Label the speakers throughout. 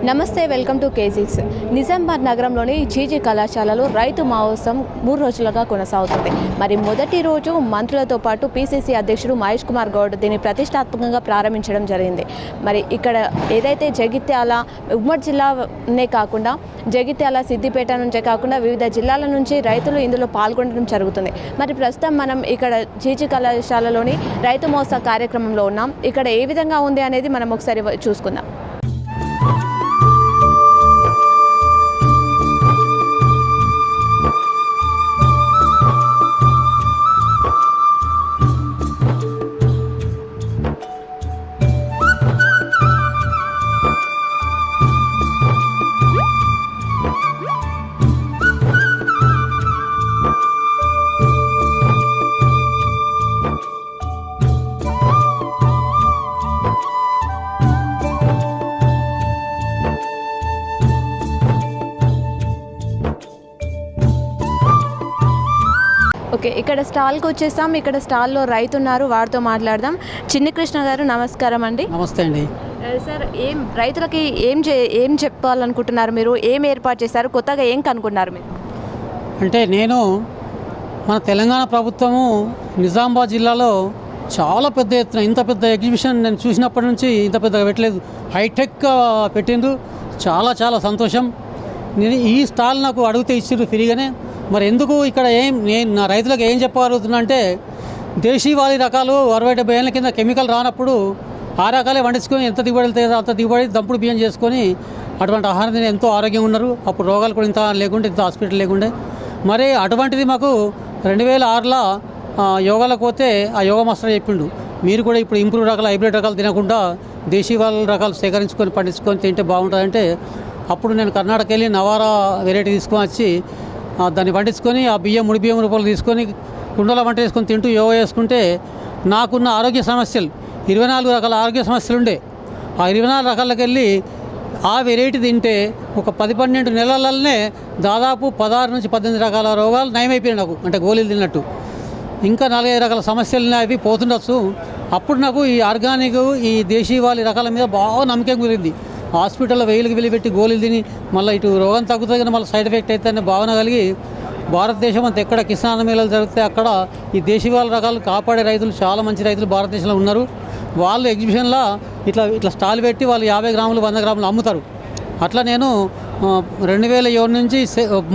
Speaker 1: నమస్తే, welcome to కేసిక్స్. Nizamabad నగరంలోని GG కళాశాలలో రైతు మహోత్సవం 3 రోజులుగా కొనసాగుతుంది. మరి మొదటి రోజు మంత్రులతో పాటు పీసీసీ అధ్యక్షుడు మహేష్ కుమార్ గౌడ్ దీన్ని ప్రతిష్టాత్మకంగా ప్రారంభించడం జరిగింది. మరి ఇక్కడ ఏదైతే జగిత్యాల ఉమ్మడి జిల్లానే కాకుండా జగిత్యాల, సిద్దిపేట నుంచే కాకుండా వివిధ జిల్లాల నుంచి రైతులు ఇందులో పాల్గొనడం జరుగుతుంది. మరి ప్రస్తుతం మనం ఇక్కడ జీజీ కళాశాలలోని రైతు మహోత్సవ కార్యక్రమంలో ఉన్నాం. ఇక్కడ ఏ విధంగా ఉంది అనేది మనం ఒకసారి చూసుకుందాం. ఓకే, ఇక్కడ స్టాల్కి వచ్చేసాం. ఇక్కడ స్టాల్లో రైతు ఉన్నారు, వారితో మాట్లాడదాం. చిన్ని కృష్ణ గారు, నమస్కారం అండి.
Speaker 2: నమస్తే అండి.
Speaker 1: సార్, రైతులకి ఏం చెప్పాలనుకుంటున్నారు? మీరు ఏం ఏర్పాటు చేశారు? కొత్తగా ఏం కనుక్కున్నారు మీరు?
Speaker 2: అంటే నేను మన తెలంగాణ ప్రభుత్వము నిజామాబాద్ జిల్లాలో చాలా పెద్ద ఎత్తున ఇంత పెద్ద ఎగ్జిబిషన్ నేను చూసినప్పటి నుంచి ఇంత పెద్దగా పెట్టలేదు. హైటెక్ పెట్టిండ్రు. చాలా చాలా సంతోషం. నేను ఈ స్టాల్ నాకు అడిగితే ఇచ్చిర్రు ఫ్రీగానే. మరి ఎందుకు ఇక్కడ నేను నా రైతులకు ఏం చెప్పగలుగుతున్నా అంటే, దేశీవాళీ రకాలు 60-70 ఏళ్ళ కింద కెమికల్ రానప్పుడు ఆ రకాలే వండించుకొని ఎంత దిగుబడి వెళ్తే అంత దిగుబడి దంపుడు బియ్యం చేసుకొని అటువంటి ఆహారం తిని ఎంతో ఆరోగ్యంగా ఉన్నారు. అప్పుడు రోగాలు కూడా ఇంత లేకుండే, ఇంత హాస్పిటల్ లేకుండే. మరి అటువంటిది మాకు 2006లో యోగాలకు పోతే ఆ యోగా మాస్టర్ చెప్పిండు, మీరు కూడా ఇప్పుడు ఇంప్రూవ్ రకాలు, హైబ్రిడ్ రకాలు తినకుండా దేశీవాళీ రకాలు సేకరించుకొని పండించుకొని తింటే బాగుంటుందంటే, అప్పుడు నేను కర్ణాటక వెళ్ళి నవారా వెరైటీ తీసుకొని వచ్చి దాన్ని పండించుకొని ఆ బియ్యం 3 బియ్యం రూపాయలు తీసుకొని కుండలో వంట వేసుకొని తింటూ యోగా చేసుకుంటే నాకున్న ఆరోగ్య సమస్యలు 24 రకాల ఆరోగ్య సమస్యలు ఉండే. ఆ 24 రకాలకు వెళ్ళి ఆ వెరైటీ తింటే ఒక 10-12 నెలలనే దాదాపు 16 నుంచి 18 రకాల రోగాలు నయమైపోయినాయి నాకు. అంటే గోళీలు తిన్నట్టు. ఇంకా 4-5 రకాల సమస్యలు అవి పోతుండొచ్చు. అప్పుడు నాకు ఈ ఆర్గానిక్, ఈ దేశీవాళీ రకాల మీద బాగా నమ్మకం కుదిరింది. హాస్పిటల్లో వెయిలకి వెళ్ళి గోళీలు తిని మళ్ళీ ఇటు రోగం తగ్గుతుంది కానీ మళ్ళీ సైడ్ ఎఫెక్ట్ అవుతుందనే భావన కలిగి భారతదేశం అంతా ఎక్కడ కిసాన్ మేళలు జరిగితే అక్కడ ఈ దేశీవాళీ రకాలు కాపాడే రైతులు, చాలా మంచి రైతులు భారతదేశంలో ఉన్నారు. వాళ్ళు ఎగ్జిబిషన్లో ఇట్లా స్టాల్ పెట్టి వాళ్ళు 50 గ్రాములు 100 గ్రాములు అమ్ముతారు. అట్లా నేను 2007 నుంచి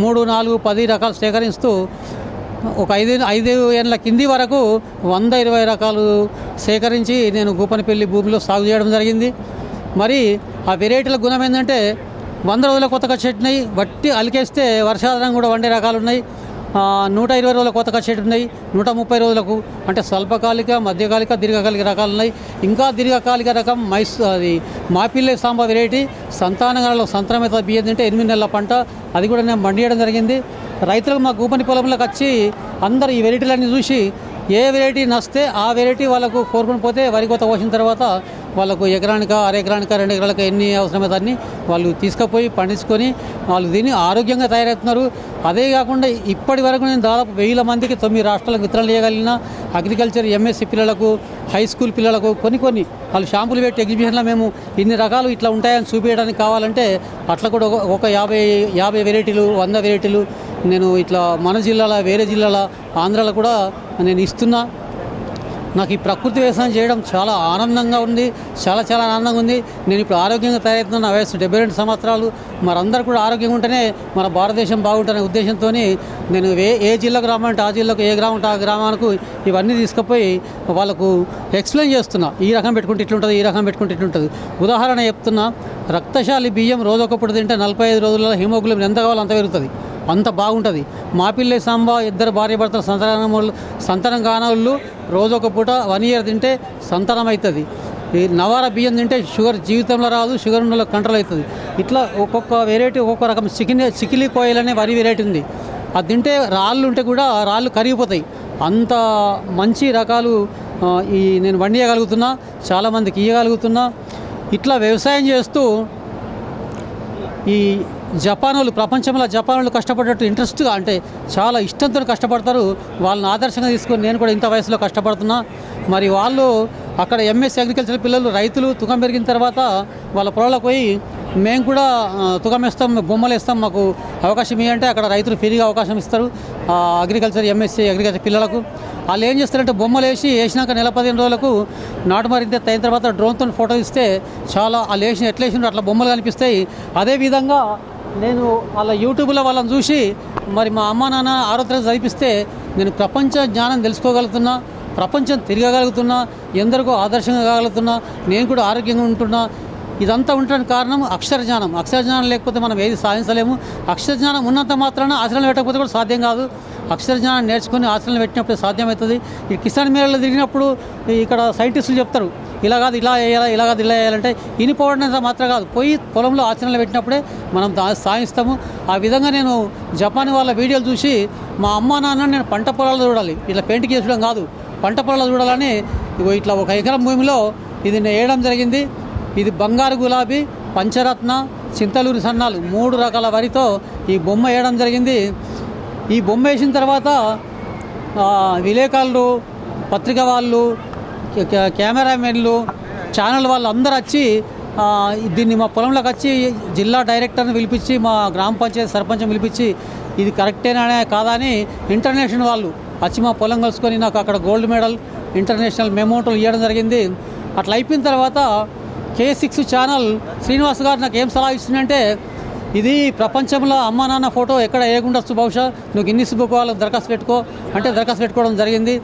Speaker 2: 3, 4, 10 రకాలు సేకరిస్తూ ఒక 5 ఏళ్ళ కింది వరకు 120 రకాలు సేకరించి నేను గూపనపల్లి భూమిలో సాగు చేయడం జరిగింది. మరి ఆ వెరైటీల గుణం ఏంటంటే 100 రోజుల కొత్తగా చెట్టు ఉన్నాయి, బట్టి అలికేస్తే వర్షాధారం కూడా వండే రకాలు ఉన్నాయి. 120 రోజుల కొత్తగా చెట్టు ఉన్నాయి, 130 రోజులకు అంటే స్వల్పకాలిక, మధ్యకాలిక, దీర్ఘకాలిక రకాలు ఉన్నాయి. ఇంకా దీర్ఘకాలిక రకం అది మాపిల్లే సాంబా వెరైటీ సంతానగాలలో సంతానమైన బియ్యం తింటే 8 నెలల పంట, అది కూడా నేను మండియడం జరిగింది. రైతులకు మా గూపని పొలంలోకి వచ్చి అందరు ఈ వెరైటీలన్నీ చూసి ఏ వెరైటీ నస్తే ఆ వెరైటీ వాళ్ళకు కోరుకుని పోతే వరి కోత కోసిన తర్వాత వాళ్ళకు ఎకరానిక, అరెకరానిక, 2 ఎకరాలకు ఎన్ని అవసరమైతే అన్ని వాళ్ళు తీసుకుపోయి పండించుకొని వాళ్ళు దీన్ని ఆరోగ్యంగా తయారవుతున్నారు. అదే కాకుండా ఇప్పటి వరకు నేను దాదాపు 1000 మందికి 9 రాష్ట్రాలకు విత్తనాలు చేయగలిగిన. అగ్రికల్చర్ ఎంఎస్సీ పిల్లలకు, హై స్కూల్ పిల్లలకు కొన్ని వాళ్ళు షాంపులు పెట్టి ఎగ్జిబిషన్లో మేము ఇన్ని రకాలు ఇట్లా ఉంటాయని చూపించడానికి కావాలంటే అట్లా కూడా ఒక 50 వెరైటీలు, 100 వెరైటీలు నేను ఇట్లా మన జిల్లాలో, వేరే జిల్లాలో, ఆంధ్రాలో కూడా నేను ఇస్తున్నా. నాకు ఈ ప్రకృతి వ్యవసాయం చేయడం చాలా ఆనందంగా ఉంది, చాలా ఆనందంగా ఉంది. నేను ఇప్పుడు ఆరోగ్యంగా తయారవుతున్నా. నా వయసు 72 సంవత్సరాలు. మరందరూ కూడా ఆరోగ్యంగా ఉంటేనే మన భారతదేశం బాగుంటుందనే ఉద్దేశంతో నేను ఏ జిల్లాకు రామంటే ఆ జిల్లాకు, ఏ గ్రామం అంటే ఆ గ్రామానికి ఇవన్నీ తీసుకుపోయి వాళ్ళకు ఎక్స్ప్లెయిన్ చేస్తున్నా. ఈ రకం పెట్టుకుంటే ఇట్లుంటుంది, ఈ రకం పెట్టుకుంటే ఇట్లుంటుంది. ఉదాహరణ చెప్తున్నా, రక్తశాలి బియ్యం రోజొకప్పుడు తింటే 45 రోజులలో హిమోగ్లోబిన్ ఎంత కావాలో అంత పెరుగుతుంది, అంత బాగుంటుంది. మాపిల్లే సాంబా 2 భార్యాభర్తల సంతానం కానోళ్ళు రోజొక పూట 1 ఇయర్ తింటే సంతానం అవుతుంది. ఈ నవారా బియ్యం తింటే షుగర్ జీవితంలో రాదు, షుగర్ ఉన్న కంట్రోల్ అవుతుంది. ఇట్లా ఒక్కొక్క వెరైటీ ఒక్కొక్క రకం చికిలి కోయిల్ అనే వరి వెరైటీ ఉంది. అది తింటే రాళ్ళు ఉంటే కూడా రాళ్ళు కరిగిపోతాయి. అంత మంచి రకాలు నేను వండియగలుగుతున్నా, చాలామందికి ఇవ్వగలుగుతున్నా. ఇట్లా వ్యవసాయం చేస్తూ ఈ జపాన్ వాళ్ళు ప్రపంచంలో జపాన్ వాళ్ళు కష్టపడ్డట్టు ఇంట్రెస్ట్గా అంటే చాలా ఇష్టంతో కష్టపడతారు. వాళ్ళని ఆదర్శంగా తీసుకొని నేను కూడా ఇంత వయసులో కష్టపడుతున్నా. మరి వాళ్ళు అక్కడ ఎంఎస్సీ అగ్రికల్చర్ పిల్లలు రైతులు తుకం పెరిగిన తర్వాత వాళ్ళ పొలాలకు పోయి మేము కూడా తుకం వేస్తాం, బొమ్మలు వేస్తాం, మాకు అవకాశం ఇవ్వంటే అక్కడ రైతులు ఫ్రీగా అవకాశం ఇస్తారు అగ్రికల్చర్ ఎంఎస్సీ అగ్రికల్చర్ పిల్లలకు. వాళ్ళు ఏం చేస్తారంటే బొమ్మలు వేసినాక నెల 15 రోజులకు నాటుమరింత అయిన తర్వాత డ్రోన్తో ఫోటో ఇస్తే చాలా వాళ్ళు ఎట్లా వేసినారో అట్లా బొమ్మలు కనిపిస్తాయి. అదేవిధంగా నేను వాళ్ళ యూట్యూబ్లో వాళ్ళని చూసి మరి మా అమ్మ నాన్న ఆరోగ్యం చదివిస్తే నేను ప్రపంచ జ్ఞానం తెలుసుకోగలుగుతున్నా, ప్రపంచం తిరగగలుగుతున్నా, ఎందరికో ఆదర్శంగా కాగలుగుతున్నా, నేను కూడా ఆరోగ్యంగా ఉంటున్నా. ఇదంతా ఉండడానికి కారణం అక్షరజ్ఞానం. అక్షరజ్ఞానం లేకపోతే మనం ఏది సాధించలేము. అక్షరజ్ఞానం ఉన్నంత మాత్రాన ఆచరణ పెట్టకపోతే కూడా సాధ్యం కాదు. అక్షరజ్ఞానం నేర్చుకుని ఆచరణ పెట్టినప్పుడు సాధ్యమవుతుంది. ఈ కిసాన్ మేళలో తిరిగినప్పుడు ఇక్కడ సైంటిస్టులు చెప్తారు ఇలా కాదు ఇలా వేయాలి, ఇలా కాదు ఇలా వేయాలంటే ఇనిపోవడం మాత్రం కాదు, పోయి పొలంలో ఆచరణలు పెట్టినప్పుడే మనం సాధిస్తాము. ఆ విధంగా నేను జపాన్ వాళ్ళ వీడియోలు చూసి మా అమ్మ నాన్న నేను పంట పొలాలు చూడాలి, ఇట్లా పెయింటింగ్ చేసుకోవడం కాదు, పంట పొలాలు చూడాలని ఇట్లా 1 ఎకరం భూమిలో ఇది నేను వేయడం జరిగింది. ఇది బంగారు గులాబీ, పంచరత్న, చింతలూరి సన్నాలు 3 రకాల వరితో ఈ బొమ్మ వేయడం జరిగింది. ఈ బొమ్మ వేసిన తర్వాత విలేకరులు, పత్రిక వాళ్ళు, కెమెరామెన్లు, ఛానల్ వాళ్ళు అందరూ వచ్చి దీన్ని మా పొలంలోకి వచ్చి జిల్లా డైరెక్టర్ని పిలిపించి మా గ్రామ పంచాయతీ సర్పంచ్ని పిలిపించి ఇది కరెక్టేనా కాదా అని ఇంటర్నేషనల్ వాళ్ళు వచ్చి మా పొలం కలుసుకొని నాకు అక్కడ గోల్డ్ మెడల్, ఇంటర్నేషనల్ మెమోటోలు ఇవ్వడం జరిగింది. అట్లా అయిపోయిన తర్వాత K6 ఛానల్ శ్రీనివాస్ గారు నాకు ఏం సలహా ఇస్తుందంటే ఇది ప్రపంచంలో అమ్మ నాన్న ఫోటో ఎక్కడ వేయకుండొచ్చు, బహుశా నువ్వు గిన్నిస్ బుక్ వాళ్ళకి దరఖాస్తు పెట్టుకో అంటే దరఖాస్తు పెట్టుకోవడం జరిగింది.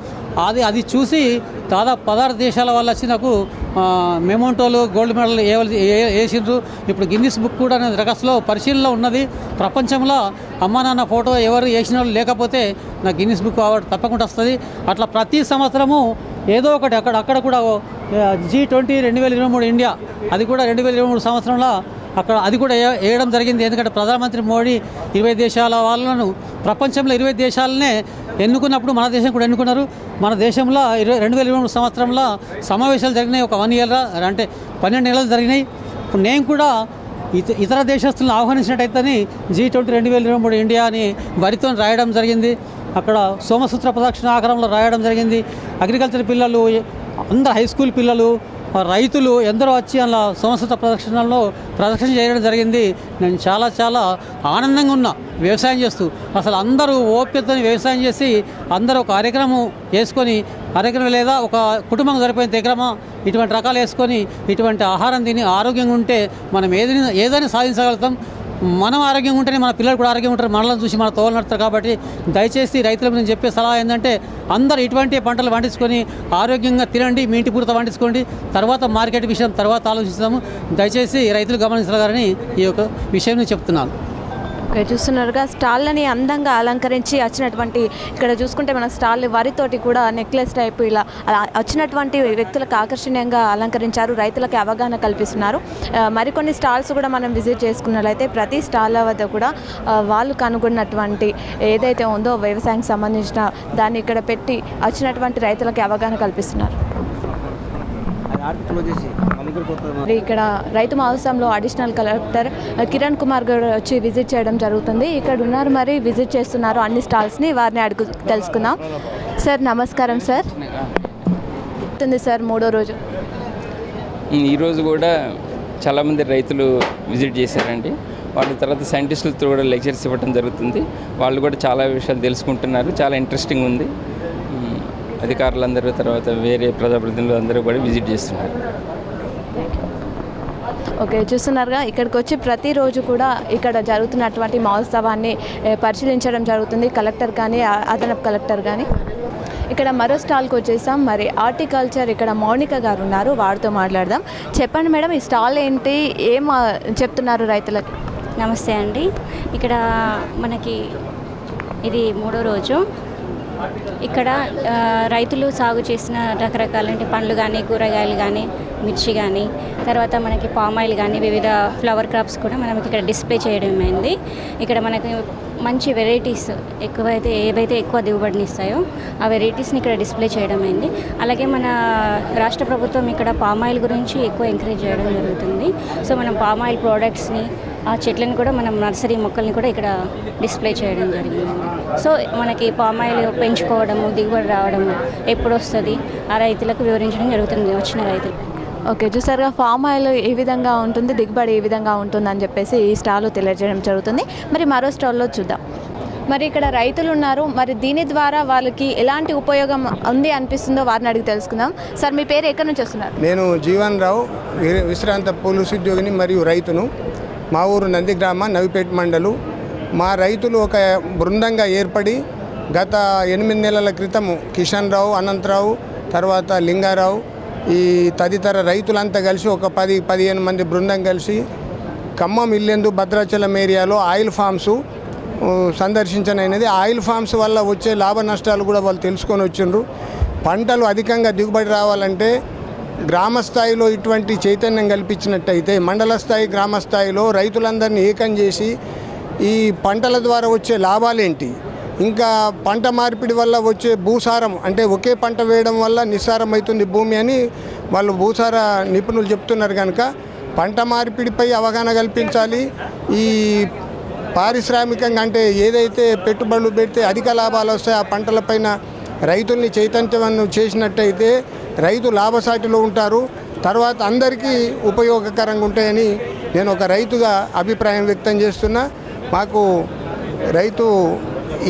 Speaker 2: అది చూసి దాదాపు 16 దేశాల వాళ్ళు వచ్చి నాకు మెమోంటోలు, గోల్డ్ మెడల్ వేసిండ్రు. ఇప్పుడు గిన్నిస్ బుక్ కూడా దరఖాస్తులో పరిశీలనలో ఉన్నది. ప్రపంచంలో అమ్మ నాన్న ఫోటో ఎవరు వేసిన వాళ్ళు లేకపోతే నాకు గిన్నిస్ బుక్ అవార్డు తప్పకుండా వస్తుంది. అట్లా ప్రతి సంవత్సరము ఏదో ఒకటి అక్కడ కూడా G20 2023 ఇండియా, అది కూడా 2023 సంవత్సరంలో అక్కడ అది కూడా వేయడం జరిగింది. ఎందుకంటే ప్రధానమంత్రి మోడీ 20 దేశాల వాళ్ళను ప్రపంచంలో 20 దేశాలనే ఎన్నుకున్నప్పుడు మన దేశం కూడా ఎన్నుకున్నారు. మన దేశంలో 2023 సంవత్సరంలో సమావేశాలు జరిగినాయి. ఒక 1 ఇయర్ అంటే 12 నెలలు జరిగినాయి. ఇప్పుడు నేను కూడా ఇతర దేశస్తులను ఆహ్వానించినట్టయితే G20 2023 ఇండియా అని వరితో రాయడం జరిగింది. అక్కడ సోమసూత్ర ప్రదక్షిణ ఆకారంలో రాయడం జరిగింది. అగ్రికల్చర్ పిల్లలు అందరు హై స్కూల్ పిల్లలు, రైతులు ఎందరో వచ్చి అలా సోమసూత్ర ప్రదక్షిణ చేయడం జరిగింది. నేను చాలా ఆనందంగా ఉన్నా వ్యవసాయం చేస్తూ. అసలు అందరూ ఓపికతో వ్యవసాయం చేసి అందరూ ఒక కార్యక్రమం వేసుకొని, కార్యక్రమం లేదా ఒక కుటుంబం సరిపోయిన ఎకరమా ఇటువంటి రకాలు వేసుకొని ఇటువంటి ఆహారం తిని ఆరోగ్యంగా ఉంటే మనం ఏదైనా సాధించగలుగుతాం. మనం ఆరోగ్యంగా ఉంటేనే మన పిల్లలు కూడా ఆరోగ్యంగా ఉంటారు, మనల్ని చూసి మన తోలు నడుతారు. కాబట్టి దయచేసి రైతులకు నేను చెప్పే సలహా ఏంటంటే అందరూ ఇటువంటి పంటలు పండించుకొని ఆరోగ్యంగా తినండి, మీ ఇంటి పూర్తి పండించుకోండి. తర్వాత మార్కెట్ విషయం తర్వాత ఆలోచిస్తాము. దయచేసి రైతులు గమనించగలరని ఈ యొక్క విషయం చెప్తున్నాను.
Speaker 1: చూస్తున్నారుగా స్టాళ్ళని అందంగా అలంకరించి వచ్చినటువంటి, ఇక్కడ చూసుకుంటే మన స్టాల్ వరితోటి కూడా నెక్లెస్ టైప్ ఇలా వచ్చినటువంటి వ్యక్తులకు ఆకర్షణీయంగా అలంకరించారు. రైతులకి అవగాహన కల్పిస్తున్నారు. మరికొన్ని స్టాల్స్ కూడా మనం విజిట్ చేసుకున్నట్లయితే ప్రతి స్టాల్ వద్ద కూడా వాళ్ళు కనుగొన్నటువంటి ఏదైతే ఉందో వ్యవసాయానికి సంబంధించిన దాన్ని ఇక్కడ పెట్టి వచ్చినటువంటి రైతులకి అవగాహన కల్పిస్తున్నారు. ఇక్కడ రైతు మహోత్సవంలో అడిషనల్ కలెక్టర్ కిరణ్ కుమార్ గారు వచ్చి విజిట్ చేయడం జరుగుతుంది. ఇక్కడ ఉన్నారు, మరి విజిట్ చేస్తున్నారు అన్ని స్టాల్స్ని, వారిని తెలుసుకుందాం. సార్ నమస్కారం. సార్ సార్ 3వ రోజు
Speaker 3: ఈరోజు కూడా చాలామంది రైతులు విజిట్ చేశారండి. వాళ్ళ తర్వాత సైంటిస్టులతో కూడా లెక్చర్స్ ఇవ్వడం జరుగుతుంది. వాళ్ళు కూడా చాలా విషయాలు తెలుసుకుంటున్నారు. చాలా ఇంట్రెస్టింగ్ ఉంది. అధికారులందరూ తర్వాత వేరే ప్రజాప్రతినిధులు అందరూ కూడా విజిట్ చేస్తున్నారు.
Speaker 1: ఓకే, చూస్తున్నారుగా ఇక్కడికి వచ్చి ప్రతిరోజు కూడా ఇక్కడ జరుగుతున్నటువంటి మహోత్సవాన్ని పరిశీలించడం జరుగుతుంది. కలెక్టర్ కానీ అదనపు కలెక్టర్ కానీ. ఇక్కడ మరో స్టాల్కి వచ్చేసాం. మరి హార్టికల్చర్ ఇక్కడ మౌనిక గారు ఉన్నారు, వారితో మాట్లాడదాం. చెప్పండి మేడం, ఈ స్టాల్ ఏంటి, ఏం చెప్తున్నారు రైతులకి?
Speaker 4: నమస్తే అండి. ఇక్కడ మనకి ఇది 3వ రోజు. ఇక్కడ రైతులు సాగు చేసిన రకరకాల పండ్లు కానీ, కూరగాయలు కానీ, మిర్చి కానీ, తర్వాత మనకి పామాయిల్ కానీ, వివిధ ఫ్లవర్ క్రాప్స్ కూడా మనం ఇక్కడ డిస్ప్లే చేయడం అయింది. ఇక్కడ మనకి మంచి వెరైటీస్ ఏవైతే ఎక్కువ దిగుబడిని ఇస్తాయో ఆ వెరైటీస్ని ఇక్కడ డిస్ప్లే చేయడం అయింది. అలాగే మన రాష్ట్ర ప్రభుత్వం ఇక్కడ పామాయిల్ గురించి ఎక్కువ ఎంకరేజ్ చేయడం జరుగుతుంది. సో మనం పామాయిల్ ప్రోడక్ట్స్ని, ఆ చెట్లను కూడా మనం నర్సరీ మొక్కల్ని కూడా ఇక్కడ డిస్ప్లే చేయడం జరిగిందండి. సో మనకి పామాయిల్ పెంచుకోవడము, దిగుబడి రావడము ఎప్పుడు వస్తుంది ఆ రైతులకు వివరించడం జరుగుతుంది వచ్చిన రైతులు.
Speaker 1: ఓకే, చూసారుగా ఫామ్ ఆయిల్ ఏ విధంగా ఉంటుంది, దిగుబడి ఏ విధంగా ఉంటుందని చెప్పేసి ఈ స్టాల్లో తెలియజేయడం జరుగుతుంది. మరి మరో స్టాల్లో చూద్దాం. మరి ఇక్కడ రైతులు ఉన్నారు, మరి దీని ద్వారా వాళ్ళకి ఎలాంటి ఉపయోగం ఉంది అనిపిస్తుందో వారిని అడిగి తెలుసుకుందాం. సార్, మీ పేరు ఎక్కడి నుంచి వస్తున్నారు?
Speaker 5: నేను జీవన్ రావు, విశ్రాంత పోలీసు ఉద్యోగిని మరియు రైతును. మా ఊరు నందిగ్రామ, నవిపేట మండలు. మా రైతులు ఒక బృందంగా ఏర్పడి గత 8 నెలల క్రితము కిషన్ రావు, అనంతరావు, తర్వాత లింగారావు, ఈ తదితర రైతులంతా కలిసి ఒక 10-15 మంది బృందం కలిసి ఖమ్మం, ఇల్లెందు, భద్రాచలం ఏరియాలో ఆయిల్ ఫామ్స్ సందర్శించనైనది. ఆయిల్ ఫామ్స్ వల్ల వచ్చే లాభ నష్టాలు కూడా వాళ్ళు తెలుసుకొని వచ్చిండ్రు. పంటలు అధికంగా దిగుబడి రావాలంటే గ్రామ స్థాయిలో ఇటువంటి చైతన్యం కల్పించినట్టయితే మండల స్థాయి, గ్రామ స్థాయిలో రైతులందరినీ ఏకం చేసి ఈ పంటల ద్వారా వచ్చే లాభాలేంటి, ఇంకా పంట మార్పిడి వల్ల వచ్చే భూసారం, అంటే ఒకే పంట వేయడం వల్ల నిస్సారం అవుతుంది భూమి అని వాళ్ళు భూసార నిపుణులు చెప్తున్నారు. కనుక పంట మార్పిడిపై అవగాహన కల్పించాలి. ఈ పారిశ్రామికంగా అంటే ఏదైతే పెట్టుబడులు పెడితే అధిక లాభాలు వస్తాయి ఆ పంటలపైన రైతుల్ని చైతన్యం చేసినట్టయితే రైతు లాభసాటిలో ఉంటారు, తర్వాత అందరికీ ఉపయోగకరంగా ఉంటాయని నేను ఒక రైతుగా అభిప్రాయం వ్యక్తం చేస్తున్నా. మాకు రైతు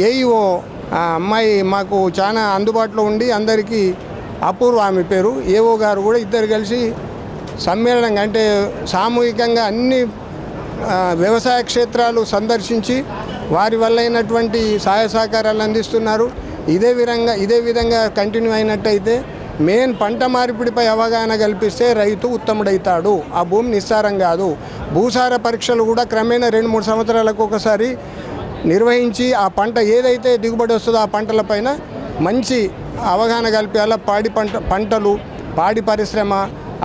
Speaker 5: ఏఈఓ అమ్మాయి మాకు చాలా అందుబాటులో ఉండి అందరికీ, అపూర్వ ఆమె పేరు, ఏఓ గారు కూడా ఇద్దరు కలిసి సమ్మేళనంగా అంటే సామూహికంగా అన్ని వ్యవసాయ క్షేత్రాలు సందర్శించి వారి వల్ల అయినటువంటి సహాయ సహకారాలు అందిస్తున్నారు. ఇదే విధంగా కంటిన్యూ అయినట్టయితే మెయిన్ పంట మార్పిడిపై అవగాహన కల్పిస్తే రైతు ఉత్తముడవుతాడు, ఆ భూమి నిస్సారం కాదు. భూసార పరీక్షలు కూడా క్రమేణా 2-3 సంవత్సరాలకు ఒకసారి నిర్వహించి ఆ పంట ఏదైతే దిగుబడి వస్తుందో ఆ పంటలపైన మంచి అవగాహన కల్పించాల. పంటలు, పాడి పరిశ్రమ,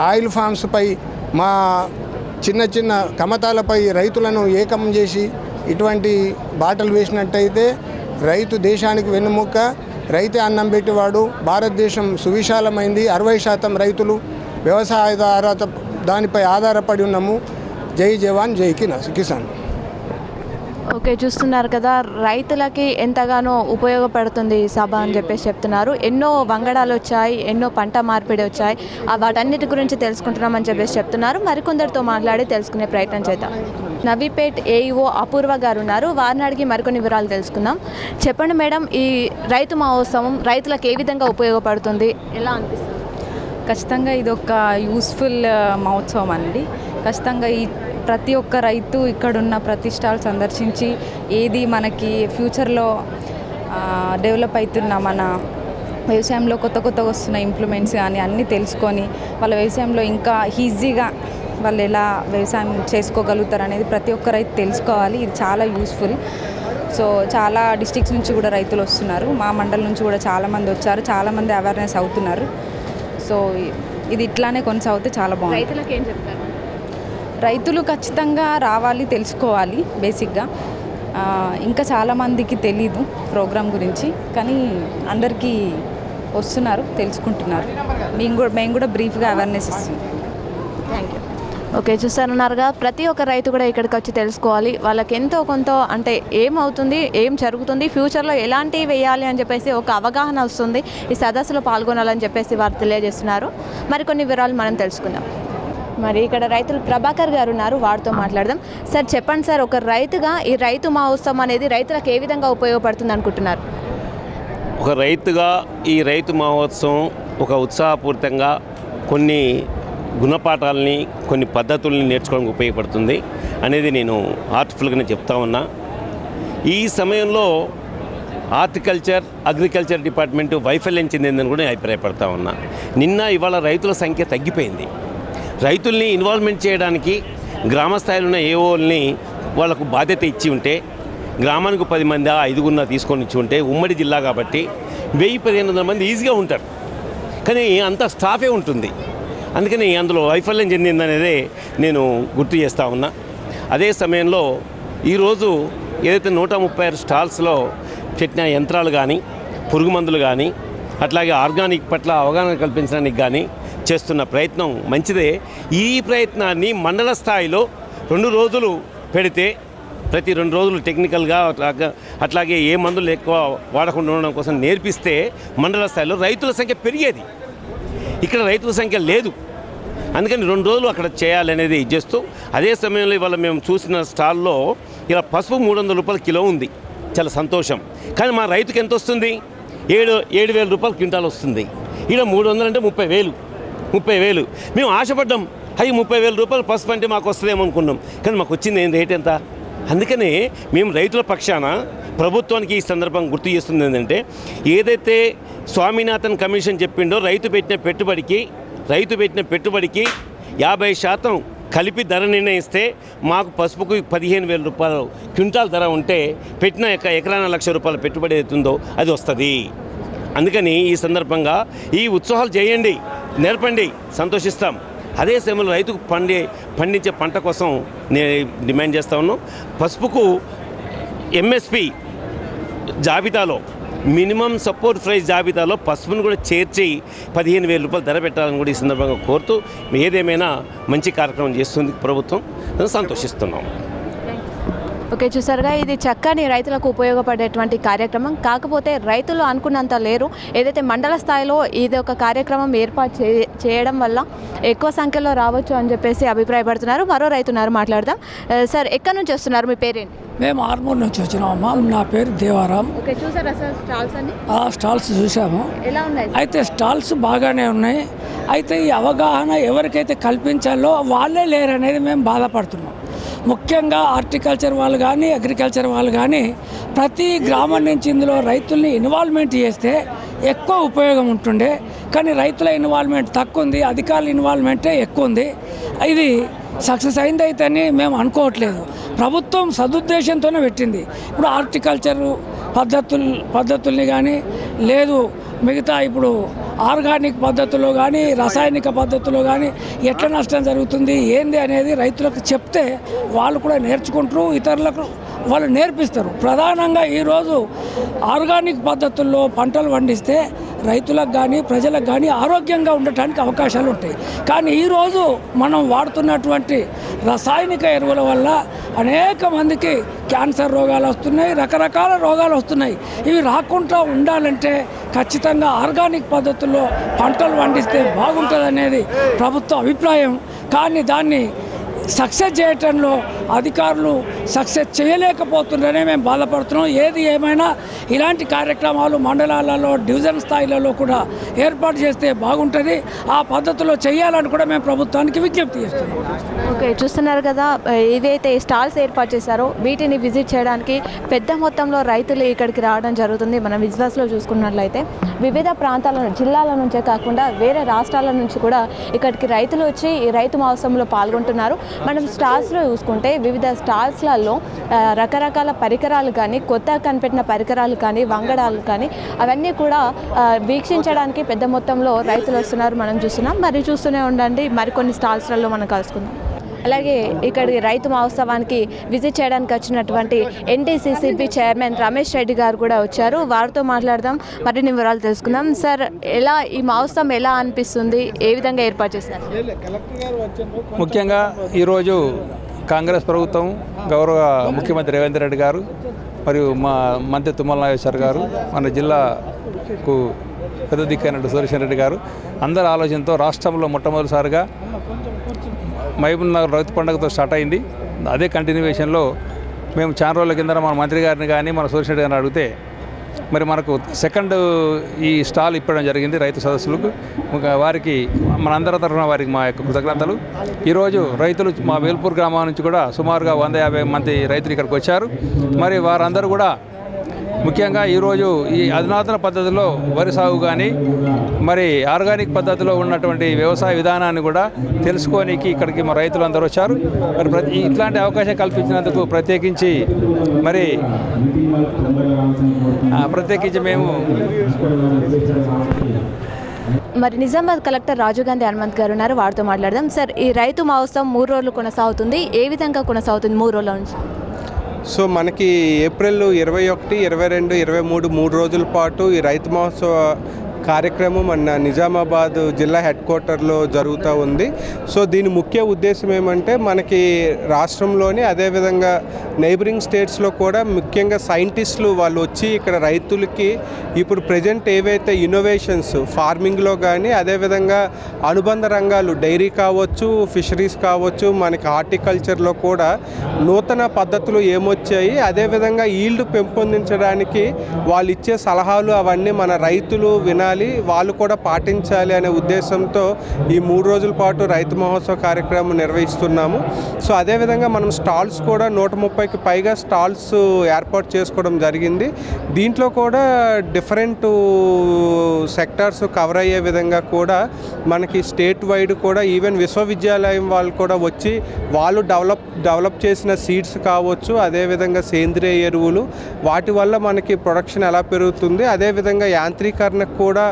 Speaker 5: ఆయిల్ ఫామ్స్పై, మా చిన్న కమతాలపై రైతులను ఏకం చేసి ఇటువంటి బాటలు వేసినట్టయితే రైతు దేశానికి వెన్నుముక్క, రైతే అన్నం పెట్టేవాడు. భారతదేశం సువిశాలమైంది. 60% రైతులు వ్యవసాయ దానిపై ఆధారపడి ఉన్నాము. జై జవాన్, జై కిసాన్.
Speaker 1: ఓకే, చూస్తున్నారు కదా, రైతులకి ఎంతగానో ఉపయోగపడుతుంది ఈ సభ అని చెప్పేసి చెప్తున్నారు. ఎన్నో వంగడాలు వచ్చాయి, ఎన్నో పంట మార్పిడి వచ్చాయి, వాటన్నిటి గురించి తెలుసుకుంటున్నామని చెప్పేసి చెప్తున్నారు. మరికొందరితో మాట్లాడి తెలుసుకునే ప్రయత్నం చేద్దాం. నవీపేట్ ఏఈఓ అపూర్వ గారు ఉన్నారు, వారిని అడిగి మరికొన్ని వివరాలు తెలుసుకుందాం. చెప్పండి మేడం, ఈ రైతు మహోత్సవం రైతులకు ఏ విధంగా ఉపయోగపడుతుంది, ఎలా అనిపిస్తుంది?
Speaker 6: ఖచ్చితంగా ఇది ఒక యూస్ఫుల్ మహోత్సవం అండి. ఖచ్చితంగా ఈ ప్రతి ఒక్క రైతు ఇక్కడున్న ప్రతి స్టాల్ సందర్శించి ఏది మనకి ఫ్యూచర్లో డెవలప్ అవుతున్న మన వ్యవసాయంలో కొత్త వస్తున్న ఇంప్లిమెంట్స్ కానీ అన్నీ తెలుసుకొని వాళ్ళ వ్యవసాయంలో ఇంకా ఈజీగా వాళ్ళు ఎలా వ్యవసాయం చేసుకోగలుగుతారు అనేది ప్రతి ఒక్క రైతు తెలుసుకోవాలి. ఇది చాలా యూస్ఫుల్. సో చాలా డిస్ట్రిక్ట్స్ నుంచి కూడా రైతులు వస్తున్నారు, మా మండలం నుంచి కూడా చాలామంది వచ్చారు, చాలామంది అవేర్నెస్ అవుతున్నారు. సో ఇది ఇట్లానే కొనసాగితే చాలా బాగుంది.
Speaker 1: రైతులకు ఏం చెప్తారు?
Speaker 6: రైతులు ఖచ్చితంగా రావాలి, తెలుసుకోవాలి. బేసిక్గా ఇంకా చాలామందికి తెలీదు ప్రోగ్రాం గురించి, కానీ అందరికీ వస్తున్నారు, తెలుసుకుంటున్నారు. మేము కూడా బ్రీఫ్గా అవేర్నెస్ ఇస్తున్నాం.
Speaker 1: Thank you. ఓకే, చూస్తున్నారుగా, ప్రతి ఒక్క రైతు కూడా ఇక్కడికి వచ్చి తెలుసుకోవాలి. వాళ్ళకి ఎంతో కొంత అంటే ఏమవుతుంది, ఏం జరుగుతుంది, ఫ్యూచర్లో ఎలాంటివి వేయాలి అని చెప్పేసి ఒక అవగాహన వస్తుంది. ఈ సదస్సులో పాల్గొనాలని చెప్పేసి వారు తెలియజేస్తున్నారు. మరికొన్ని వివరాలు మనం తెలుసుకుందాం. మరి ఇక్కడ రైతులు ప్రభాకర్ గారు ఉన్నారు, వారితో మాట్లాడదాం. సార్, చెప్పండి సార్, ఒక రైతుగా ఈ రైతు మహోత్సవం అనేది రైతులకు ఏ విధంగా ఉపయోగపడుతుంది అనుకుంటున్నారు?
Speaker 7: ఒక రైతుగా ఈ రైతు మహోత్సవం ఒక ఉత్సాహపూరితంగా కొన్ని గుణపాఠాలని, కొన్ని పద్ధతుల్ని నేర్చుకోవడానికి ఉపయోగపడుతుంది అనేది నేను హార్ట్ఫుల్గానే చెప్తా ఉన్నా. ఈ సమయంలో హార్టికల్చర్, అగ్రికల్చర్ డిపార్ట్మెంట్ వైఫల్యం చెందిందని కూడా నేను అభిప్రాయపడతా ఉన్నా. ఇవాళ రైతుల సంఖ్య తగ్గిపోయింది. రైతుల్ని ఇన్వాల్వ్మెంట్ చేయడానికి గ్రామ స్థాయిలో ఉన్న ఏఓల్ని వాళ్ళకు బాధ్యత ఇచ్చి ఉంటే, గ్రామానికి 10 మంది 5 తీసుకొని ఇచ్చి ఉంటే, ఉమ్మడి జిల్లా కాబట్టి 1000-1500 మంది ఈజీగా ఉంటారు. కానీ అంత స్టాఫే ఉంటుంది. అందుకని అందులో వైఫల్యం చెందిందనేదే నేను గుర్తు చేస్తూ ఉన్నా. అదే సమయంలో ఈరోజు ఏదైతే 136 స్టాల్స్లో పెట్టిన యంత్రాలు కానీ, పురుగు మందులు కానీ, అట్లాగే ఆర్గానిక్ పట్ల అవగాహన కల్పించడానికి కానీ చేస్తున్న ప్రయత్నం మంచిదే. ఈ ప్రయత్నాన్ని మండల స్థాయిలో 2 రోజులు పెడితే, ప్రతి 2 రోజులు టెక్నికల్గా అట్లాగే ఏ మందులు ఎక్కువ వాడకుండా ఉండడం కోసం నేర్పిస్తే మండల స్థాయిలో రైతుల సంఖ్య పెరిగేది. ఇక్కడ రైతుల సంఖ్య లేదు. అందుకని 2 రోజులు అక్కడ చేయాలనేది చేస్తూ, అదే సమయంలో ఇవాళ మేము చూసిన స్టాల్లో ఇలా పసుపు 300 రూపాయల కిలో ఉంది, చాలా సంతోషం. కానీ మా రైతుకి ఎంత వస్తుంది? 7,000 రూపాయల క్వింటాల్ వస్తుంది. ఇక్కడ 300 అంటే 30,000. మేము ఆశపడ్డాం, 30,000 రూపాయలు పసుపు అంటే మాకు వస్తుందేమో అనుకున్నాం, కానీ మాకు వచ్చింది రేట్ ఎంత? అందుకనే మేము రైతుల పక్షాన ప్రభుత్వానికి ఈ సందర్భంగా గుర్తు చేస్తుంది ఏంటంటే, ఏదైతే స్వామినాథన్ కమిషన్ చెప్పిండో రైతు పెట్టిన పెట్టుబడికి 50% కలిపి ధర నిర్ణయిస్తే మాకు పసుపుకు 15,000 రూపాయలు క్వింటాల్ ధర ఉంటే పెట్టిన ఎకరాన 1,00,000 రూపాయల పెట్టుబడి అవుతుందో అది వస్తుంది. అందుకని ఈ సందర్భంగా ఈ ఉత్సవాలు చేయండి, నేర్పండి, సంతోషిస్తాం. అదే సమయంలో రైతుకు పండించే పంట కోసం నేను డిమాండ్ చేస్తా ఉన్నాను. పసుపుకు ఎంఎస్పి జాబితాలో, మినిమం సపోర్ట్ ప్రైస్ జాబితాలో పసుపును కూడా చేర్చి 15,000 రూపాయలు ధర పెట్టాలని కూడా ఈ సందర్భంగా కోరుతూ, ఏదేమైనా మంచి కార్యక్రమం చేస్తుంది ప్రభుత్వం, సంతోషిస్తున్నాం.
Speaker 1: ఓకే, చూసారుగా ఇది చక్కని రైతులకు ఉపయోగపడేటువంటి కార్యక్రమం. కాకపోతే రైతులు అనుకున్నంత లేరు. ఏదైతే మండల స్థాయిలో ఇది ఒక కార్యక్రమం ఏర్పాటు చేయడం వల్ల ఎక్కువ సంఖ్యలో రావచ్చు అని చెప్పేసి అభిప్రాయపడుతున్నారు. మరో రైతున్నారు, మాట్లాడదాం. సార్, ఎక్కడి నుంచి వస్తున్నారు? మీ పేరేంటి?
Speaker 8: మేము ఆర్మూర్ నుంచి వచ్చినామమ్మా. నా పేరు దేవారాం.
Speaker 1: ఓకే, చూసారా సార్ స్టాల్స్ అన్ని?
Speaker 8: స్టాల్స్ చూసాము.
Speaker 1: ఎలా ఉన్నాయి?
Speaker 8: అయితే స్టాల్స్ బాగానే ఉన్నాయి. అయితే ఈ అవగాహన ఎవరికైతే కల్పించాలో వాళ్ళే లేరనేది మేము బాధపడుతున్నాం. ముఖ్యంగా హార్టికల్చర్ వాళ్ళు కానీ, అగ్రికల్చర్ వాళ్ళు కానీ ప్రతి గ్రామం నుంచి ఇందులో రైతుల్ని ఇన్వాల్వ్మెంట్ చేస్తే ఎక్కువ ఉపయోగం ఉంటుండే. కానీ రైతుల ఇన్వాల్వ్మెంట్ తక్కువ ఉంది, అధికారుల ఇన్వాల్వ్మెంటే ఎక్కువ ఉంది. ఇది సక్సెస్ అయిందైతేని మేము అనుకోవట్లేదు. ప్రభుత్వం సదుద్దేశంతోనే పెట్టింది. ఇప్పుడు హార్టికల్చర్ పద్ధతుల్ని కానీ, లేదు మిగతా ఇప్పుడు ఆర్గానిక్ పద్ధతుల్లో కానీ, రసాయనిక పద్ధతుల్లో కానీ ఎట్లా నష్టం జరుగుతుంది ఏంది అనేది రైతులకు చెప్తే వాళ్ళు కూడా నేర్చుకుంటారు, ఇతరులకు వాళ్ళు నేర్పిస్తారు. ప్రధానంగా ఈరోజు ఆర్గానిక్ పద్ధతుల్లో పంటలు పండిస్తే రైతులకు కానీ, ప్రజలకు కానీ ఆరోగ్యంగా ఉండటానికి అవకాశాలు ఉంటాయి. కానీ ఈరోజు మనం వాడుతున్నటువంటి రసాయనిక ఎరువుల వల్ల అనేక మందికి క్యాన్సర్ రోగాలు వస్తున్నాయి, రకరకాల రోగాలు వస్తున్నాయి. ఇవి రాకుండా ఉండాలంటే ఖచ్చితంగా ఆర్గానిక్ పద్ధతుల్లో పంటలు పండిస్తే బాగుంటుందనేది ప్రభుత్వ అభిప్రాయం. కానీ దాన్ని సక్సెస్ చేయటంలో అధికారులు సక్సెస్ చేయలేకపోతుండనే మేము బాధపడుతున్నాం. ఏది ఏమైనా ఇలాంటి కార్యక్రమాలు మండలాలలో, డివిజన్ స్థాయిలలో కూడా ఏర్పాటు చేస్తే బాగుంటుంది. ఆ పద్ధతిలో చేయాలని కూడా మేము ప్రభుత్వానికి విజ్ఞప్తి చేస్తున్నాం.
Speaker 1: ఓకే, చూస్తున్నారు కదా, ఇవైతే స్టాల్స్ ఏర్పాటు చేశారో వీటిని విజిట్ చేయడానికి పెద్ద మొత్తంలో రైతులు ఇక్కడికి రావడం జరుగుతుంది. మనం విజువల్స్లో చూసుకున్నట్లయితే వివిధ ప్రాంతాల జిల్లాల నుంచే కాకుండా వేరే రాష్ట్రాల నుంచి కూడా ఇక్కడికి రైతులు వచ్చి ఈ రైతు మహోత్సవంలో పాల్గొంటున్నారు. మనం స్టాల్స్లో చూసుకుంటే వివిధ స్టాల్స్లలో రకరకాల పరికరాలు కానీ, కొత్తగా కనిపెట్టిన పరికరాలు కానీ, వంగడాలు కానీ అవన్నీ కూడా వీక్షించడానికి పెద్ద మొత్తంలో రైతులు వస్తున్నారు, మనం చూస్తున్నాం. మరి చూస్తూనే ఉండండి, మరికొన్ని స్టాల్స్లలో మనం కలుసుకుందాం. అలాగే ఇక్కడికి రైతు మహోత్సవానికి విజిట్ చేయడానికి వచ్చినటువంటి ఎన్టీసీసీబీ చైర్మన్ రమేష్ రెడ్డి గారు కూడా వచ్చారు. వారితో మాట్లాడదాం, మరిన్ని వివరాలు తెలుసుకుందాం. సార్, ఎలా ఈ మహోత్సవం ఎలా అనిపిస్తుంది, ఏ విధంగా ఏర్పాటు చేశారు?
Speaker 9: ముఖ్యంగా ఈరోజు కాంగ్రెస్ ప్రభుత్వం, గౌరవ ముఖ్యమంత్రి రేవంత్ రెడ్డి గారు మరియు మా మంత్రి తుమ్మల నాగేశ్వర్ గారు, మన జిల్లాకు పెద్ద దిక్కైనట్టు సురేష్ రెడ్డి గారు అందరి ఆలోచనతో రాష్ట్రంలో మొట్టమొదటిసారిగా మహబూబ్ నగర్ రైతు పండుగతో స్టార్ట్ అయింది. అదే కంటిన్యూవేషన్లో మేము చాలా రోజుల కింద మన మంత్రి గారిని కానీ, మన సురేష్ రెడ్డి గారిని అడిగితే మరి మనకు సెకండ్ ఈ స్టాల్ ఇప్పడం జరిగింది రైతు సదస్సులకు. వారికి మనందరి తరఫున వారికి మా యొక్క కృతజ్ఞతలు. ఈరోజు రైతులు మా వేల్పూర్ గ్రామం నుంచి కూడా సుమారుగా 150 మంది రైతులు ఇక్కడికి వచ్చారు. మరి వారందరూ కూడా ముఖ్యంగా ఈరోజు ఈ అధునాతన పద్ధతిలో వరి సాగు కానీ, మరి ఆర్గానిక్ పద్ధతిలో ఉన్నటువంటి వ్యవసాయ విధానాన్ని కూడా తెలుసుకోనికి ఇక్కడికి మా రైతులందరూ వచ్చారు. మరి ఇట్లాంటి అవకాశం కల్పించినందుకు ప్రత్యేకించి మేము
Speaker 1: మరి నిజామాబాద్ కలెక్టర్ రాజీవ్ గాంధీ హనుమంత్ గారు ఉన్నారు, వారితో మాట్లాడదాం. సార్, ఈ రైతు మహోత్సవం 3 రోజులు కొనసాగుతుంది, ఏ విధంగా కొనసాగుతుంది 3 రోజుల నుంచి?
Speaker 10: సో మనకి ఏప్రిల్ 21, 22, 23 3 రోజుల పాటు ఈ రైతు మహోత్సవ కార్యక్రమం మన నిజామాబాద్ జిల్లా హెడ్ క్వార్టర్లో జరుగుతూ ఉంది. సో దీని ముఖ్య ఉద్దేశం ఏమంటే మనకి రాష్ట్రంలోని అదేవిధంగా నైబరింగ్ స్టేట్స్లో కూడా ముఖ్యంగా సైంటిస్టులు వాళ్ళు వచ్చి ఇక్కడ రైతులకి ఇప్పుడు ప్రజెంట్ ఏవైతే ఇన్నోవేషన్స్ ఫార్మింగ్లో కానీ అదేవిధంగా అనుబంధ రంగాలు డైరీ కావచ్చు, ఫిషరీస్ కావచ్చు, మనకి హార్టికల్చర్లో కూడా నూతన పద్ధతులు ఏమొచ్చాయి, అదేవిధంగా ఈల్డ్ పెంపొందించడానికి వాళ్ళు ఇచ్చే సలహాలు అవన్నీ మన రైతులు వినాలి, వాళ్ళు కూడా పాటించాలి అనే ఉద్దేశంతో ఈ 3 రోజుల పాటు రైతు మహోత్సవ కార్యక్రమం నిర్వహిస్తున్నాము. సో అదేవిధంగా మనం స్టాల్స్ కూడా 130కి పైగా స్టాల్స్ ఏర్పాటు చేసుకోవడం జరిగింది. దీంట్లో కూడా డిఫరెంట్ సెక్టార్స్ కవర్ అయ్యే విధంగా కూడా మనకి స్టేట్ వైడ్ కూడా ఈవెన్ విశ్వవిద్యాలయం వాళ్ళు కూడా వచ్చి వాళ్ళు డెవలప్ చేసిన సీడ్స్ కావచ్చు, అదేవిధంగా సేంద్రియ ఎరువులు, వాటి వల్ల మనకి ప్రొడక్షన్ ఎలా పెరుగుతుంది, అదేవిధంగా యాంత్రీకరణకు కూడా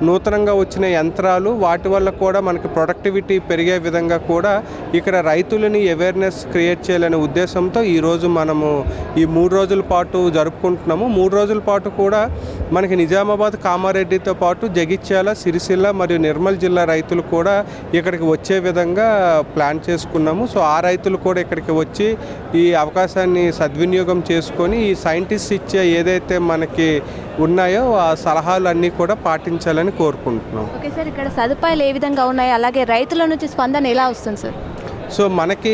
Speaker 10: నూతనంగా వచ్చిన యంత్రాలు, వాటి వల్ల కూడా మనకి ప్రొడక్టివిటీ పెరిగే విధంగా కూడా ఇక్కడ రైతులని అవేర్నెస్ క్రియేట్ చేయాలనే ఉద్దేశంతో ఈరోజు మనము ఈ 3 రోజుల పాటు జరుపుకుంటున్నాము. 3 రోజుల పాటు కూడా మనకి నిజామాబాద్, కామారెడ్డితో పాటు జగిత్యాల, సిరిసిల్ల మరియు నిర్మల్ జిల్లా రైతులు కూడా ఇక్కడికి వచ్చే విధంగా ప్లాన్ చేసుకున్నాము. సో ఆ రైతులు కూడా ఇక్కడికి వచ్చి ఈ అవకాశాన్ని సద్వినియోగం చేసుకొని ఈ సైంటిస్ట్ ఇచ్చే ఏదైతే మనకి ఉన్నాయో ఆ సలహాలు అన్నీ కూడా పాటించాలని కోరుకుంటున్నాం.
Speaker 1: ఓకే సార్, ఇక్కడ సదుపాయాలు ఏ విధంగా ఉన్నాయి, అలాగే రైతుల నుంచి స్పందన ఎలా వస్తుంది సార్?
Speaker 10: సో మనకి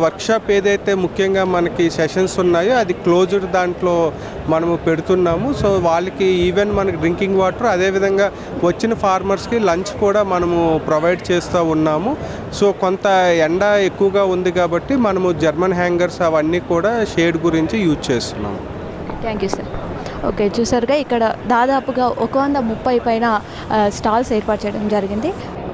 Speaker 10: వర్క్షాప్ ఏదైతే ముఖ్యంగా మనకి సెషన్స్ ఉన్నాయో అది క్లోజ్డ్ దాంట్లో మనము పెడుతున్నాము. సో వాళ్ళకి ఈవెన్ మనకి డ్రింకింగ్ వాటర్, అదేవిధంగా వచ్చిన ఫార్మర్స్కి లంచ్ కూడా మనము ప్రొవైడ్ చేస్తూ ఉన్నాము. సో కొంత ఎండ ఎక్కువగా ఉంది కాబట్టి మనము జర్మన్ హ్యాంగర్స్ అవన్నీ కూడా షేడ్ గురించి యూజ్ చేస్తున్నాము.
Speaker 1: Thank you sir. ఓకే, చూసారుగా ఇక్కడ దాదాపుగా 130 పైన స్టాల్స్ ఏర్పాటు చేయడం జరిగింది.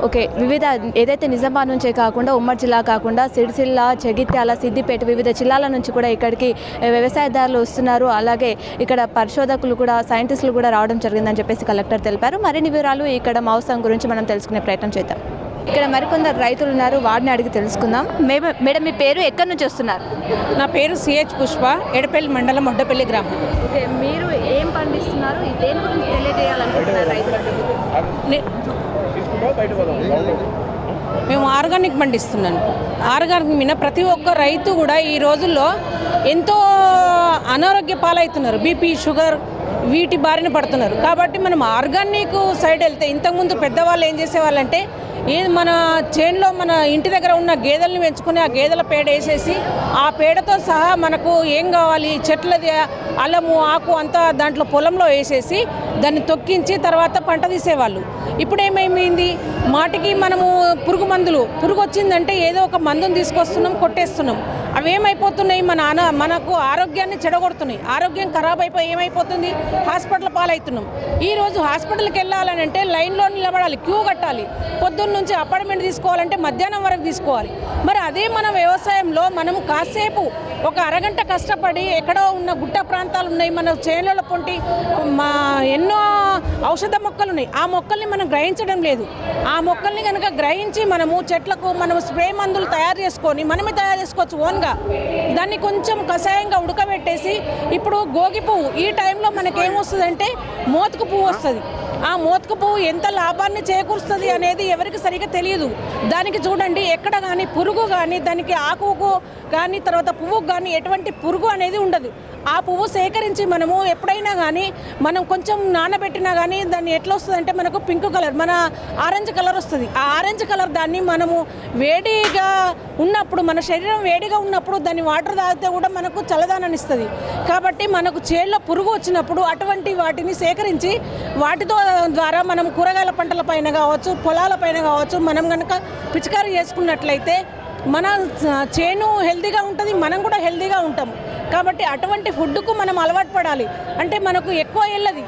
Speaker 1: ఓకే, వివిధ ఏదైతే నిజామాబాద్ నుంచే కాకుండా ఉమ్మడి జిల్లా కాకుండా సిరిసిల్ల, జగిత్యాల, సిద్దిపేట వివిధ జిల్లాల నుంచి కూడా ఇక్కడికి వ్యవసాయదారులు వస్తున్నారు. అలాగే ఇక్కడ పరిశోధకులు కూడా, సైంటిస్టులు కూడా రావడం జరిగిందని చెప్పేసి కలెక్టర్ తెలిపారు. మరిన్ని వివరాలు ఇక్కడ మహోత్సవం గురించి మనం తెలుసుకునే ప్రయత్నం చేద్దాం. ఇక్కడ మరికొందరు రైతులు ఉన్నారు, వాడిని అడిగి తెలుసుకుందాం. మేడం, మీ పేరు, ఎక్కడి నుంచి వస్తున్నారు?
Speaker 11: నా పేరు సిహెచ్ పుష్ప, ఎడపల్లి మండలం, మొడ్డపల్లి గ్రామం.
Speaker 1: ఓకే, మీరు ఏం పండిస్తున్నారు, దేని గురించి తెలియజేయాలనుకుంటున్నారు రైతులకు?
Speaker 11: మేము ఆర్గానిక్ పండిస్తున్నాను. ఆర్గానిక్ మీద ప్రతి ఒక్క రైతు కూడా ఈ రోజుల్లో ఎంతో అనారోగ్య పాలవుతున్నారు. బీపీ, షుగర్ వీటి బారిన పడుతున్నారు. కాబట్టి మనం ఆర్గానిక్ సైడ్ వెళ్తే, ఇంతకుముందు పెద్దవాళ్ళు ఏం చేసేవాళ్ళంటే మన చేనులో మన ఇంటి దగ్గర ఉన్న గేదెలను పెంచుకొని ఆ గేదెల పేడ వేసేసి ఆ పేడతో సహా మనకు ఏం కావాలి, చెట్లది అల్లము, ఆకు అంతా దాంట్లో పొలంలో వేసేసి దాన్ని తొక్కించి తర్వాత పంట తీసేవాళ్ళు. ఇప్పుడు ఏమైంది, మాటికి మనము పురుగు వచ్చిందంటే ఏదో ఒక మందుని తీసుకొస్తున్నాం, కొట్టేస్తున్నాం. అవి ఏమైపోతున్నాయి, మనకు ఆరోగ్యాన్ని చెడగొడుతున్నాయి. ఆరోగ్యం ఖరాబ్ అయిపోయి ఏమైపోతుంది, హాస్పిటల్ పాలవుతున్నాం. ఈరోజు హాస్పిటల్కి వెళ్ళాలని అంటే లైన్లో నిలబడాలి, క్యూ కట్టాలి. పొద్దున్న నుంచి అపాయింట్మెంట్ తీసుకోవాలంటే మధ్యాహ్నం వరకు తీసుకోవాలి. మరి అదే మన వ్యవసాయంలో మనం కాసేపు ఒక అరగంట కష్టపడి, ఎక్కడో ఉన్న గుట్ట ప్రాంతాలు ఉన్నాయి, మన చేనుల పొంటి ఎన్నో ఔషధ మొక్కలు ఉన్నాయి, ఆ మొక్కల్ని మనం గ్రహించడం లేదు. ఆ మొక్కల్ని కనుక గ్రహించి మనము చెట్లకు మనం స్ప్రే మందులు తయారు చేసుకొని మనమే తయారు చేసుకోవచ్చు ఓన్గా. దాన్ని కొంచెం కషాయంగా ఉడకబెట్టేసి, ఇప్పుడు గోగి పువ్వు ఈ టైంలో మనకేమొస్తుందంటే మోతుకు పువ్వు వస్తుంది. ఆ మోతుకు పువ్వు ఎంత లాభాన్ని చేకూరుస్తుంది అనేది ఎవరికి సరిగా తెలియదు. దానికి చూడండి, ఎక్కడ కానీ పురుగు కానీ, దానికి ఆకుకు కానీ తర్వాత పువ్వుకు కానీ ఎటువంటి పురుగు అనేది ఉండదు. ఆ పువ్వు సేకరించి మనము ఎప్పుడైనా కానీ మనం కొంచెం నానబెట్టినా కానీ దాన్ని ఎట్లా వస్తుందంటే మనకు పింక్ కలర్, మన ఆరెంజ్ కలర్ వస్తుంది. ఆ ఆరెంజ్ కలర్ దాన్ని మనము వేడిగా ఉన్నప్పుడు, మన శరీరం వేడిగా ఉన్నప్పుడు దాన్ని వాటర్ తాగితే కూడా మనకు చల్లదనాన్ని ఇస్తుంది. కాబట్టి మనకు చేళ్ళలో పురుగు వచ్చినప్పుడు అటువంటి వాటిని సేకరించి వాటితో ద్వారా మనం కూరగాయల పంటల పైన కావచ్చు, పొలాల పైన కావచ్చు, మనం కనుక పిచికారీ చేసుకున్నట్లయితే మన చేను హెల్తీగా ఉంటుంది, మనం కూడా హెల్తీగా ఉంటాము. కాబట్టి అటువంటి ఫుడ్కు మనం అలవాటు పడాలి. అంటే మనకు ఎక్కువ వెళ్ళదు,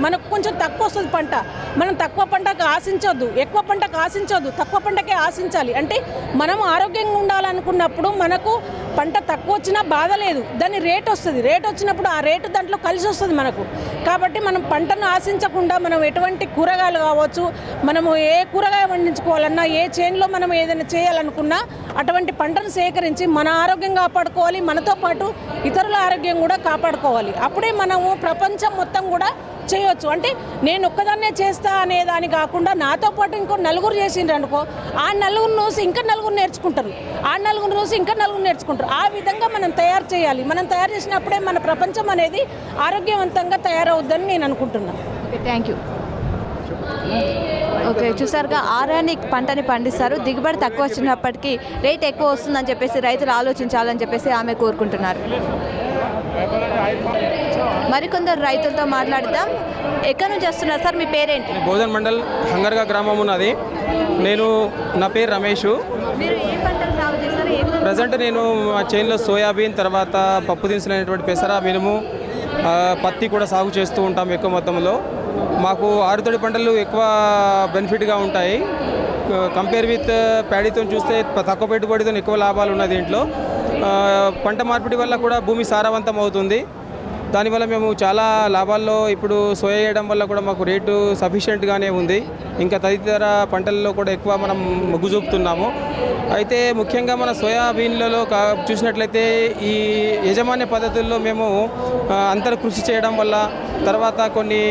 Speaker 11: మనకు కొంచెం తక్కువ వస్తుంది పంట. మనం తక్కువ పంటకు ఆశించొద్దు, ఎక్కువ పంటకు ఆశించొద్దు, తక్కువ పంటకే ఆశించాలి. అంటే మనం ఆరోగ్యంగా ఉండాలనుకున్నప్పుడు మనకు పంట తక్కువ వచ్చినా బాధ లేదు, దాని రేట్ వస్తుంది. రేట్ వచ్చినప్పుడు ఆ రేటు దాంట్లో కలిసి వస్తుంది మనకు. కాబట్టి మనం పంటను ఆశించకుండా మనం ఎటువంటి కూరగాయలు కావచ్చు, మనము ఏ కూరగాయ పండించుకోవాలన్నా, ఏ చేనులో మనం ఏదైనా చేయాలనుకున్నా అటువంటి పంటను సేకరించి మన ఆరోగ్యం కాపాడుకోవాలి, మనతో పాటు ఇతరుల ఆరోగ్యం కూడా కాపాడుకోవాలి. అప్పుడే మనము ప్రపంచం మొత్తం కూడా చేయొచ్చు. అంటే నేను ఒక్కదాన్నే చేస్తా అనే దాని కాకుండా నాతో పాటు ఇంకో నలుగురు చేసిండ్రు అనుకో, ఆ నలుగురు చూసి ఇంకా నలుగురు నేర్చుకుంటారు, ఆ నలుగురు చూసి ఇంకా నలుగురు నేర్చుకుంటారు. ఆ విధంగా మనం తయారు చేయాలి. మనం తయారు చేసినప్పుడే మన ప్రపంచం అనేది ఆరోగ్యవంతంగా తయారవుద్దని నేను అనుకుంటున్నాను.
Speaker 1: Okay, thank you. ఓకే, చూసారుగా ఆర్గానిక్ పంటని పండిస్తారు. దిగుబడి తక్కువ వచ్చినప్పటికీ రేట్ ఎక్కువ వస్తుందని చెప్పేసి రైతులు ఆలోచించాలని చెప్పేసి ఆమె కోరుకుంటున్నారు. మరికొందరు రైతులతో మాట్లాడదాం. ఎక్కడి నుంచి వస్తున్నారు సార్, మీ పేరేంటి?
Speaker 12: బోధన్ మండల్ హంగర్గా గ్రామం ఉన్నది. నా పేరు రమేష్.
Speaker 1: మీరు ఏ పంటలు సాగు చేస్తారు?
Speaker 12: ప్రజెంట్ నేను మా చేనులో సోయాబీన్, తర్వాత పప్పు దినుసులైనటువంటి పెసర, మినుము, పత్తి కూడా సాగు చేస్తూ ఉంటాం ఎక్కువ మొత్తంలో. మాకు ఆరుతడి పంటలు ఎక్కువ బెనిఫిట్గా ఉంటాయి. కంపేర్ విత్ ప్యాడీతో చూస్తే తక్కువ పెట్టుబడితో ఎక్కువ లాభాలు ఉన్నాయి దీంట్లో. పంట మార్పిడి వల్ల కూడా భూమి సారవంతం అవుతుంది. దానివల్ల మేము చాలా లాభాల్లో ఇప్పుడు సోయా వేయడం వల్ల కూడా మాకు రేటు సఫిషియెంట్గానే ఉంది. ఇంకా తదితర పంటల్లో కూడా ఎక్కువ మనం మొగ్గు చూపుతున్నాము. అయితే ముఖ్యంగా మన సోయాబీన్లలో చూసినట్లయితే ఈ యజమాన్య పద్ధతుల్లో మేము అంతర్ కృషి చేయడం వల్ల, తర్వాత కొన్ని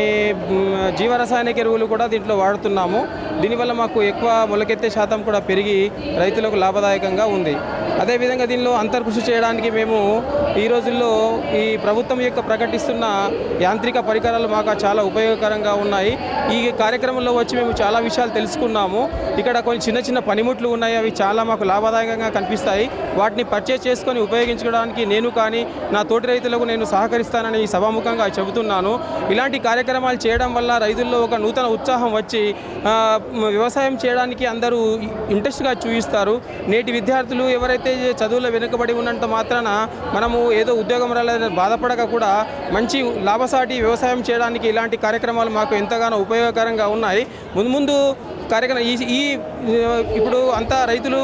Speaker 12: జీవరసాయనిక ఎరువులు కూడా దీంట్లో వాడుతున్నాము. దీనివల్ల మాకు ఎక్కువ మొలకెత్తే శాతం కూడా పెరిగి రైతులకు లాభదాయకంగా ఉంది. అదేవిధంగా దీనిలో అంతర్కృషి చేయడానికి మేము ఈ రోజుల్లో ఈ ప్రభుత్వం యొక్క ప్రకటిస్తున్న యాంత్రిక పరికరాలు మాకు చాలా ఉపయోగకరంగా ఉన్నాయి. ఈ కార్యక్రమంలో వచ్చి మేము చాలా విషయాలు తెలుసుకున్నాము. ఇక్కడ కొన్ని చిన్న చిన్న పనిముట్లు ఉన్నాయి, అవి చాలా మాకు లాభదాయకంగా కనిపిస్తాయి. వాటిని పర్చేస్ చేసుకొని ఉపయోగించుకోవడానికి నేను కానీ నా తోటి రైతులకు నేను సహకరిస్తానని ఈ సభాముఖంగా చెబుతున్నాను. ఇలాంటి కార్యక్రమాలు చేయడం వల్ల రైతుల్లో ఒక నూతన ఉత్సాహం వచ్చి వ్యవసాయం చేయడానికి అందరూ ఇంట్రెస్ట్గా చూపిస్తారు. నేటి విద్యార్థులు ఎవరైతే చదువులో వెనుకబడి ఉన్నంత మాత్రాన మనము ఏదో ఉద్యోగం రాలేదని బాధపడక కూడా మంచి లాభసాటి వ్యవసాయం చేయడానికి ఇలాంటి కార్యక్రమాలు మాకు ఎంతగానో ఉపయోగకరంగా ఉన్నాయి. ముందు కార్యక్రమం ఇప్పుడు అంతా రైతులు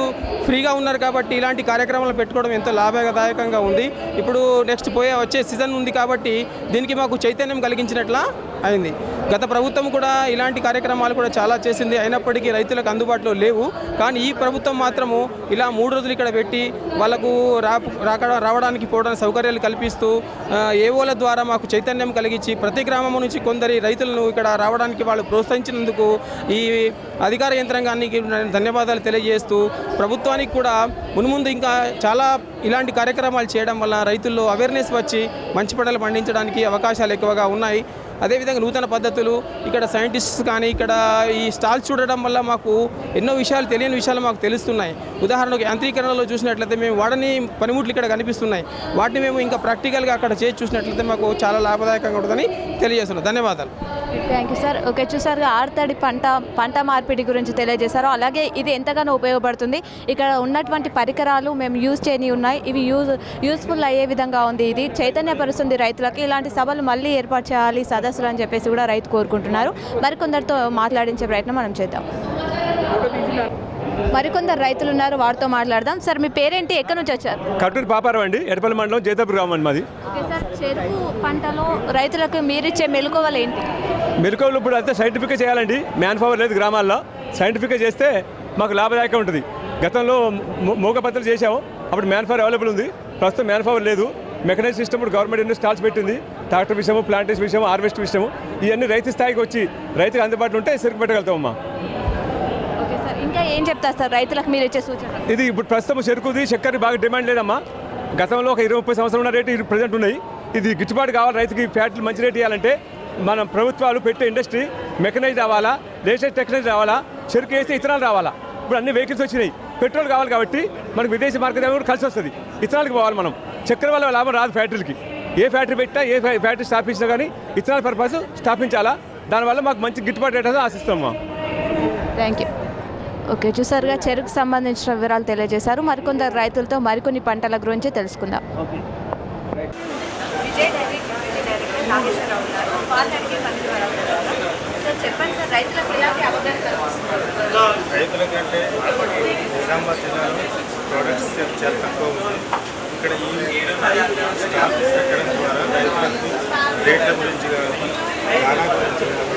Speaker 12: ఫ్రీగా ఉన్నారు కాబట్టి ఇలాంటి కార్యక్రమాలు పెట్టుకోవడం ఎంతో లాభదాయకంగా ఉంది. ఇప్పుడు నెక్స్ట్ వచ్చే సీజన్ ఉంది కాబట్టి దీనికి మాకు చైతన్యం కలిగించినట్లా అయింది. గత ప్రభుత్వం కూడా ఇలాంటి కార్యక్రమాలు కూడా చాలా చేసింది, అయినప్పటికీ రైతులకు అందుబాటులో లేవు. కానీ ఈ ప్రభుత్వం మాత్రము ఇలా 3 రోజులు ఇక్కడ పెట్టి వాళ్ళకు రావడానికి పోవడానికి సౌకర్యాలు కల్పిస్తూ ఏవోల ద్వారా మాకు చైతన్యం కలిగించి ప్రతి గ్రామం నుంచి కొందరి రైతులను ఇక్కడ రావడానికి వాళ్ళు ప్రోత్సహించినందుకు ఈ అధికార యంత్రాంగానికి ధన్యవాదాలు తెలియజేస్తూ, ప్రభుత్వానికి కూడా మున్ముందు ఇంకా చాలా ఇలాంటి కార్యక్రమాలు చేయడం వల్ల రైతుల్లో అవేర్నెస్ వచ్చి మంచి పంటలు పండించడానికి అవకాశాలు ఎక్కువగా ఉన్నాయి. అదేవిధంగా నూతన పద్ధతులు ఇక్కడ సైంటిస్ట్స్ కానీ ఇక్కడ ఈ స్టాల్స్ చూడడం వల్ల మాకు ఎన్నో విషయాలు తెలియని విషయాలు మాకు తెలుస్తున్నాయి. ఉదాహరణకు యాంత్రీకరణలో చూసినట్లయితే మేము వాడని పనిముట్లు ఇక్కడ కనిపిస్తున్నాయి. వాటిని మేము ఇంకా ప్రాక్టికల్గా అక్కడ చేసి చూసినట్లయితే మాకు చాలా లాభదాయకంగా ఉంటుందని తెలియజేస్తున్నాం. ధన్యవాదాలు.
Speaker 1: Thank you sir. ఓకే, చూసారుగా ఆరుతడి పంట మార్పిడి గురించి తెలియజేశారు. అలాగే ఇది ఎంతగానో ఉపయోగపడుతుంది. ఇక్కడ ఉన్నటువంటి పరికరాలు మేము యూజ్ చేయని ఉన్నాయి. ఇవి యూస్ఫుల్ అయ్యే విధంగా ఉంది. ఇది చైతన్యపరుస్తుంది రైతులకు. ఇలాంటి సభలు మళ్ళీ ఏర్పాటు చేయాలి, సదస్సులు అని చెప్పేసి కూడా రైతు కోరుకుంటున్నారు. మరికొందరితో మాట్లాడించే ప్రయత్నం మనం చేద్దాం. మరికొందరు రైతులు ఉన్నారు, వారితో మాట్లాడదాం. సార్, మీ పేరేంటి, ఎక్కడి నుంచి వచ్చారు?
Speaker 13: కట్టూరు పాపారావు అండి, ఎడపల్లి మండలం జైతాపూర్ గ్రామం అండి మాది.
Speaker 1: ఓకే సార్, చెరుకు పంటలో రైతులకు మీరిచ్చే మెలకువలు ఏంటి?
Speaker 13: మెలకువలు ఇప్పుడు అంతా సైంటిఫిక్గా చేయాలండి. మ్యాన్ పవర్ లేదు గ్రామాల్లో. సైంటిఫిక్గా చేస్తే మాకు లాభదాయకంగా ఉంటుంది. గతంలో మోగ పద్ధతులు చేసాము, అప్పుడు మ్యాన్ పవర్ అవైలబుల్ ఉంది. ప్రస్తుతం మ్యాన్ పవర్ లేదు. మెకనైజ్ సిస్టమ్ ఇప్పుడు గవర్నమెంట్ ఎన్నో స్టాల్స్ పెట్టింది. ట్రాక్టర్ విషయము, ప్లాంటేషన్ విషయము, హార్వెస్ట్ విషయము, ఇవన్నీ రైతు స్థాయికి వచ్చి రైతుకు అందుబాటులో ఉంటే చెరుకు పెట్టగలుగుతామమ్మా.
Speaker 1: ఓకే సార్, ఇంకా ఏం చెప్తారు సార్ రైతులకు మీరు ఇచ్చే సూచన?
Speaker 13: ఇది ఇప్పుడు ప్రస్తుతం చెరుకుది చక్కెర బాగా డిమాండ్ లేదమ్మా. గతంలో ఒక 20-30 సంవత్సరాలు ఉన్న రేటు ప్రజెంట్ ఉన్నాయి. ఇది గిట్టుబాటు కావాలి రైతుకి. ఫ్యాట్లు మంచి రేటు ఇవ్వాలంటే మన ప్రభుత్వాలు పెట్టే ఇండస్ట్రీ మెకనైజ్ రావాలా, లేటెస్ట్ టెక్నాలజీ రావాలా, చెరుకు వేస్తే ఇతరాలు రావాలా. ఇప్పుడు అన్ని వెహికల్స్ వచ్చినాయి, పెట్రోల్ కావాలి కాబట్టి మనకు విదేశీ మార్కెట్ కూడా కలిసి వస్తుంది. ఇతరాలకు పోవాలి మనం. చక్కెర వల్ల లాభం రాదు ఫ్యాక్టరీకి. ఏ ఫ్యాక్టరీ పెట్టినా, ఏ ఫ్యాక్టరీ స్థాపించినా కానీ ఇతరాల పర్పస్ స్థాపించాలా. దానివల్ల మాకు మంచి గిట్టుబాటు రేట్ అయితే ఆశిస్తామమ్మా.
Speaker 1: Thank you. ఓకే, చూసారుగా చెరుకు సంబంధించిన వివరాలు తెలియజేశారు. మరికొందరు రైతులతో మరికొన్ని పంటల గురించి తెలుసుకుందాం. చెప్పండి సార్, రైతులకు ఎలాంటి అవగాహన కల్పిస్తున్నారు?
Speaker 14: రైతులకంటే నిజామాబాద్ జిల్లాలో ప్రొడక్ట్స్ చాలా తక్కువ ఉంది. ఇక్కడ ఈ స్టాఫ్ పెట్టడం ద్వారా రైతులకు రేట్ల గురించి కానీ చాలా గురించి కానీ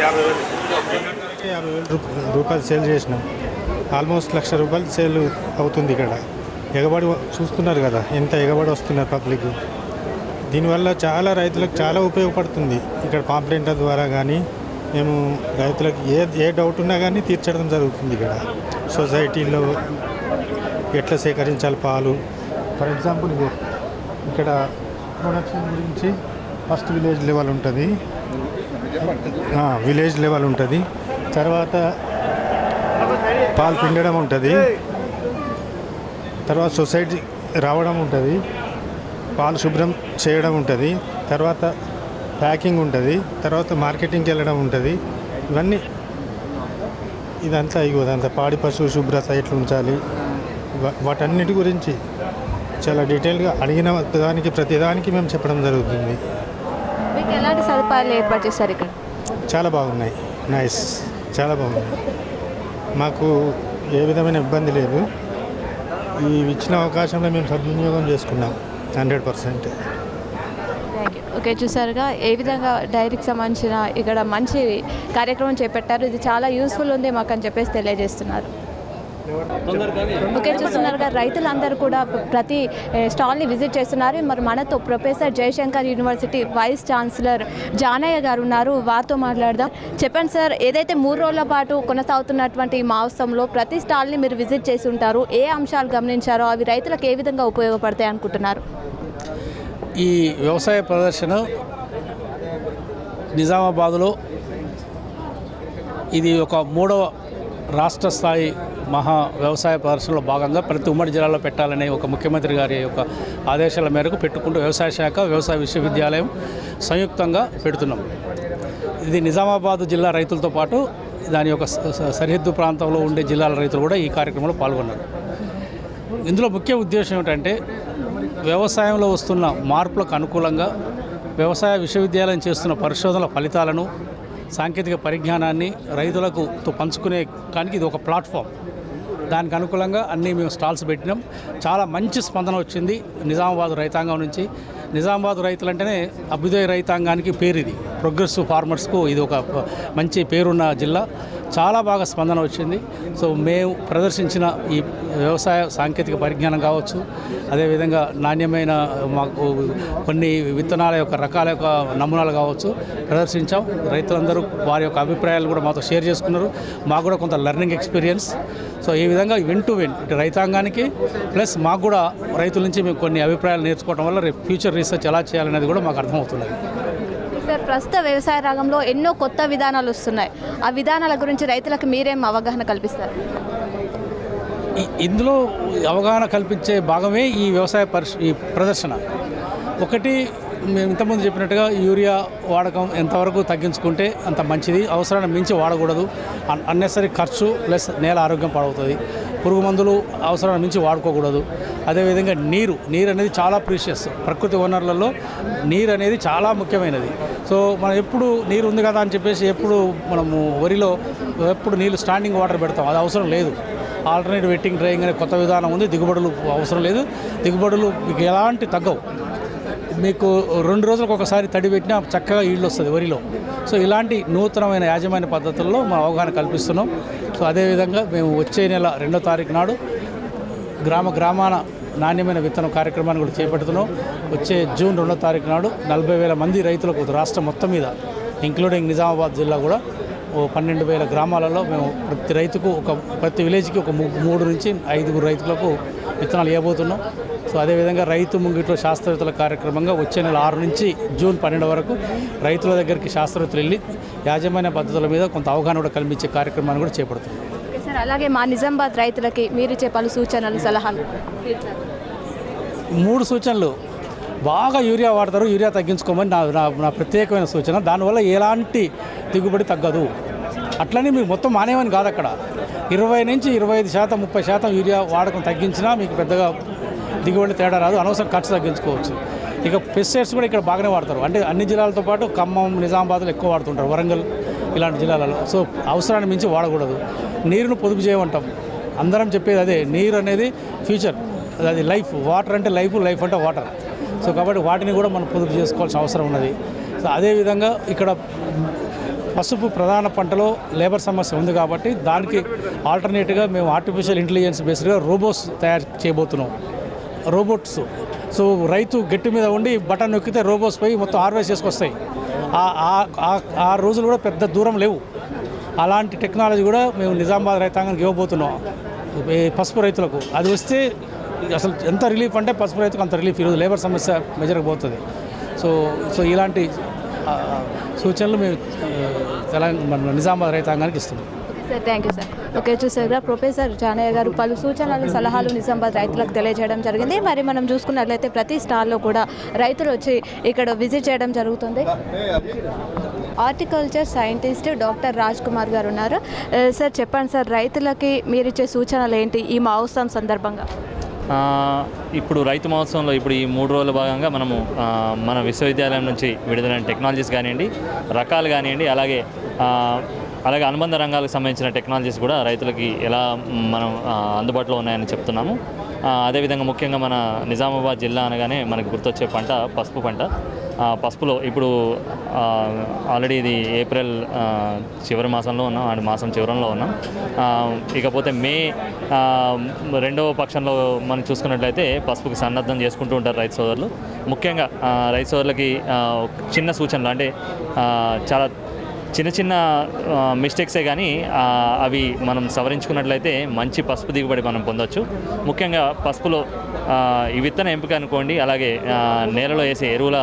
Speaker 14: 50,000 రూపాయలు సేల్ చేసినాం. ఆల్మోస్ట్ ₹1,00,000 సేల్ అవుతుంది. ఇక్కడ ఎగబడి చూస్తున్నారు కదా, ఎంత ఎగబడి వస్తున్నారు పబ్లిక్. దీనివల్ల చాలా రైతులకు చాలా ఉపయోగపడుతుంది. ఇక్కడ పాంప్లెంట్ల ద్వారా కానీ మేము రైతులకు ఏ డౌట్ ఉన్నా కానీ తీర్చడం జరుగుతుంది. ఇక్కడ సొసైటీలో ఎట్లా సేకరించాలి పాలు, ఫర్ ఎగ్జాంపుల్ ఇక్కడ ప్రొడక్షన్ గురించి ఫస్ట్ విలేజ్ లెవెల్ ఉంటుంది, తర్వాత పాలు పిండడం ఉంటుంది, తర్వాత సొసైటీ రావడం ఉంటుంది, పాలు శుభ్రం చేయడం ఉంటుంది, తర్వాత ప్యాకింగ్ ఉంటుంది, తర్వాత మార్కెటింగ్కి వెళ్ళడం ఉంటుంది. ఇదంతా పాడి పశువు శుభ్రత ఎట్లా ఉంచాలి, వాటన్నిటి గురించి చాలా డీటెయిల్గా అడిగిన ప్రతిదానికి మేము చెప్పడం జరుగుతుంది.
Speaker 1: మీకు ఎలాంటి సదుపాయాలు ఏర్పాటు చేస్తారు ఇక్కడ?
Speaker 14: చాలా బాగున్నాయి, నైస్, చాలా బాగున్నాయి. మాకు ఏ విధమైన ఇబ్బంది లేదు. ఈ ఇచ్చిన అవకాశంలో మేము సద్వినియోగం చేసుకున్నాం 100%.
Speaker 1: ఓకే, చూసారుగా ఏ విధంగా డైరీకి సంబంధించిన ఇక్కడ మంచి కార్యక్రమం చేపట్టారు. ఇది చాలా యూస్ఫుల్ ఉంది మాకు అని చెప్పేసి తెలియజేస్తున్నారు. ఓకే, చూస్తున్నారుగా రైతులందరూ కూడా ప్రతి స్టాల్ని విజిట్ చేస్తున్నారు. మరి మనతో professor Jayashankar university vice chancellor Janaiah garu ఉన్నారు, వారితో మాట్లాడదాం. చెప్పండి సార్, ఏదైతే 3 రోజుల పాటు కొనసాగుతున్నటువంటి మహోత్సవంలో ప్రతి స్టాల్ని మీరు విజిట్ చేసి ఉంటారు, ఏ అంశాలు గమనించారో అవి రైతులకు ఏ విధంగా ఉపయోగపడతాయి అనుకుంటున్నారు?
Speaker 15: ఈ వ్యవసాయ ప్రదర్శన నిజామాబాదులో ఇది ఒక 3వ రాష్ట్ర స్థాయి మహా వ్యవసాయ ప్రదర్శనలో భాగంగా ప్రతి ఉమ్మడి జిల్లాలో పెట్టాలనే ఒక ముఖ్యమంత్రి గారి యొక్క ఆదేశాల మేరకు పెట్టుకుంటూ వ్యవసాయ శాఖ, వ్యవసాయ విశ్వవిద్యాలయం సంయుక్తంగా పెడుతున్నాం. ఇది నిజామాబాద్ జిల్లా రైతులతో పాటు దాని యొక్క సరిహద్దు ప్రాంతంలో ఉండే జిల్లాల రైతులు కూడా ఈ కార్యక్రమంలో పాల్గొన్నారు. ఇందులో ముఖ్య ఉద్దేశం ఏమిటంటే వ్యవసాయంలో వస్తున్న మార్పులకు అనుకూలంగా వ్యవసాయ విశ్వవిద్యాలయం చేస్తున్న పరిశోధనల ఫలితాలను, సాంకేతిక పరిజ్ఞానాన్ని రైతులకు పంచుకునే కానీ ఇది ఒక ప్లాట్ఫామ్. దానికి అనుకూలంగా అన్నీ మేము స్టాల్స్ పెట్టినాం. చాలా మంచి స్పందన వచ్చింది నిజామాబాద్ రైతాంగం నుంచి. నిజామాబాద్ రైతులంటేనే అభ్యుదయ రైతాంగానికి పేరు, ఇది ప్రోగ్రెసివ్ ఫార్మర్స్కు ఇది ఒక మంచి పేరున్న జిల్లా. చాలా బాగా స్పందన వచ్చింది. సో మేము ప్రదర్శించిన ఈ వ్యవసాయ సాంకేతిక పరిజ్ఞానం కావచ్చు, అదేవిధంగా నాణ్యమైన మాకు కొన్ని విత్తనాల యొక్క రకాల యొక్క నమూనాలు కావచ్చు ప్రదర్శించాం. రైతులందరూ వారి యొక్క అభిప్రాయాలు కూడా మాతో షేర్ చేసుకున్నారు. మాకు కూడా కొంత లెర్నింగ్ ఎక్స్పీరియన్స్. సో ఈ విధంగా విన్ టు విన్ ఇటు రైతాంగానికి ప్లస్ మాకు కూడా రైతుల నుంచి మేము కొన్ని అభిప్రాయాలు నేర్చుకోవడం వల్ల రేపు ఫ్యూచర్ రీసెర్చ్ ఎలా చేయాలనేది కూడా మాకు అర్థమవుతున్నది.
Speaker 1: సార్, ప్రస్తుత వ్యవసాయ రంగంలో ఎన్నో కొత్త విధానాలు వస్తున్నాయి. ఆ విధానాల గురించి రైతులకు మీరేం అవగాహన కల్పిస్తారు?
Speaker 15: ఇందులో అవగాహన కల్పించే భాగమే ఈ వ్యవసాయ ఈ ప్రదర్శన. ఒకటి, మేము ఇంతకుముందు చెప్పినట్టుగా యూరియా వాడకం ఎంతవరకు తగ్గించుకుంటే అంత మంచిది. అవసరాన్ని మించి వాడకూడదు. అన్నెసరీ ఖర్చు ప్లస్ నేల ఆరోగ్యం పాడవుతుంది. పురుగు మందులు అవసరాన్ని మించి వాడుకోకూడదు. అదేవిధంగా నీరు అనేది చాలా ప్రీషియస్. ప్రకృతి వనరులలో నీరు అనేది చాలా ముఖ్యమైనది. సో మనం ఎప్పుడు నీరు ఉంది కదా అని చెప్పేసి ఎప్పుడు మనము వరిలో ఎప్పుడు నీళ్ళు స్టాండింగ్ వాటర్ పెడతాం, అది అవసరం లేదు. ఆల్టర్నేటివ్ వెట్టింగ్ డ్రైయింగ్ అనే కొత్త విధానం ఉంది. దిగుబడులు అవసరం లేదు. దిగుబడులు మీకు ఎలాంటి తగ్గవు. మీకు 2 రోజులకు ఒకసారి తడి పెట్టినా చక్కగా ఈళ్ళు వస్తుంది వరిలో. సో ఇలాంటి నూతనమైన యాజమాన్య పద్ధతుల్లో మనం అవగాహన కల్పిస్తున్నాం. సో అదేవిధంగా మేము వచ్చే నెల 2వ తారీఖు నాడు గ్రామాన నాణ్యమైన విత్తనం కార్యక్రమాన్ని కూడా చేపడుతున్నాం. వచ్చే జూన్ 2వ తారీఖు నాడు 40,000 మంది రైతులకు రాష్ట్రం మొత్తం మీద ఇంక్లూడింగ్ నిజామాబాద్ జిల్లా కూడా 12,000 గ్రామాలలో మేము ప్రతి విలేజ్కి ఒక 3 నుంచి 5 రైతులకు విత్తనాలు ఇవ్వబోతున్నాం. సో అదేవిధంగా రైతు ముంగిట్లో శాస్త్రవేత్తల కార్యక్రమంగా వచ్చే నెల 6 నుంచి జూన్ 12 వరకు రైతుల దగ్గరికి శాస్త్రవేత్తలు వెళ్ళి యాజమాన్య పద్ధతుల మీద కొంత అవగాహన కూడా కల్పించే కార్యక్రమాన్ని కూడా చేపడుతున్నాం.
Speaker 1: సార్, అలాగే మా నిజామాబాద్ రైతులకి మీరు ఇచ్చే పలు సూచనలు, సలహాలు?
Speaker 15: 3 సూచనలు. బాగా యూరియా వాడతారు, యూరియా తగ్గించుకోమని నా ప్రత్యేకమైన సూచన. దానివల్ల ఎలాంటి దిగుబడి తగ్గదు. అట్లనే మీకు మొత్తం మానేమని కాదు. అక్కడ 20 నుంచి 25%, 30% యూరియా వాడకం తగ్గించినా మీకు పెద్దగా దిగుబడి తేడా రాదు. అనవసరం ఖర్చు తగ్గించుకోవచ్చు. ఇక పెస్టిసైడ్స్ కూడా ఇక్కడ బాగానే వాడతారు. అంటే అన్ని జిల్లాలతో పాటు ఖమ్మం, నిజామాబాద్లో ఎక్కువ వాడుతుంటారు, వరంగల్ ఇలాంటి జిల్లాలలో. సో అవసరాన్ని మించి వాడకూడదు. నీరును పొదుపు చేయమంటాం. అందరం చెప్పేది అదే, నీరు అనేది ఫ్యూచర్, అది లైఫ్. వాటర్ అంటే లైఫ్ అంటే వాటర్. సో కాబట్టి వాటిని కూడా మనం పొదుపు చేసుకోవాల్సిన అవసరం ఉన్నది. సో అదేవిధంగా ఇక్కడ పసుపు ప్రధాన పంటలో లేబర్ సమస్య ఉంది కాబట్టి దానికి ఆల్టర్నేట్గా మేము ఆర్టిఫిషియల్ ఇంటెలిజెన్స్ బేస్డ్గా రోబోట్స్ తయారు చేయబోతున్నాం. రోబోట్స్ సో రైతు గట్టి మీద ఉండి బటన్ నొక్కితే రోబోట్స్ పోయి మొత్తం హార్వెస్ట్ చేసుకొస్తాయి. ఆ రోజులు కూడా పెద్ద దూరం లేవు. అలాంటి టెక్నాలజీ కూడా మేము నిజామాబాద్ రైతాంగానికి ఇవ్వబోతున్నాం పసుపు రైతులకు. అది వస్తే అసలు ఎంత రిలీఫ్ అంటే పసుపు రైతుకు అంత రిలీఫ్. ఈరోజు లేబర్ సమస్య మెజర్గా పోతుంది. సో ఇలాంటి సూచనలు మేము తెలంగాణ నిజామాబాద్ రైతాంగానికి ఇస్తున్నాం.
Speaker 1: Sir thank you sir. Okay, చూసారుగా ప్రొఫెసర్ జానయ్య గారు పలు సూచనలు సలహాలు నిజామాబాద్ రైతులకు తెలియజేయడం జరిగింది. మరి మనం చూసుకున్నట్లయితే ప్రతి స్టాల్లో కూడా రైతులు వచ్చి ఇక్కడ విజిట్ చేయడం జరుగుతుంది. Horticulture scientist doctor Raj Kumar గారు ఉన్నారు. సార్ చెప్పండి సార్, రైతులకి మీరు ఇచ్చే సూచనలు ఏంటి ఈ మహోత్సవం సందర్భంగా?
Speaker 16: ఇప్పుడు రైతు మహోత్సవంలో ఇప్పుడు ఈ 3 రోజుల భాగంగా మనము మన విశ్వవిద్యాలయం నుంచి విడుదలైన టెక్నాలజీస్ కానివ్వండి, రకాలు కానివ్వండి, అలాగే అనుబంధ రంగాలకు సంబంధించిన టెక్నాలజీస్ కూడా రైతులకి ఎలా మనం అందుబాటులో ఉన్నాయని చెప్తున్నాము. అదేవిధంగా ముఖ్యంగా మన నిజామాబాద్ జిల్లా అనగానే మనకు గుర్తొచ్చే పంట పసుపు పంట. పసుపులో ఇప్పుడు ఆల్రెడీ ఇది ఏప్రిల్ చివరి మాసంలో ఉన్నాం, ఆ మాసం చివరంలో ఉన్నాం. ఇకపోతే మే 2వ పక్షంలో మనం చూసుకున్నట్లయితే పసుపుకి సన్నద్ధం చేసుకుంటూ ఉంటారు రైతు సోదరులు. ముఖ్యంగా రైతు సోదరులకి చిన్న సూచనలు, అంటే చాలా చిన్న మిస్టేక్సే కానీ అవి మనం సవరించుకున్నట్లయితే మంచి పసుపు దిగుబడి మనం పొందవచ్చు. ముఖ్యంగా పసుపులో ఈ విత్తన ఎంపిక అనుకోండి, అలాగే నేలలో వేసే ఎరువుల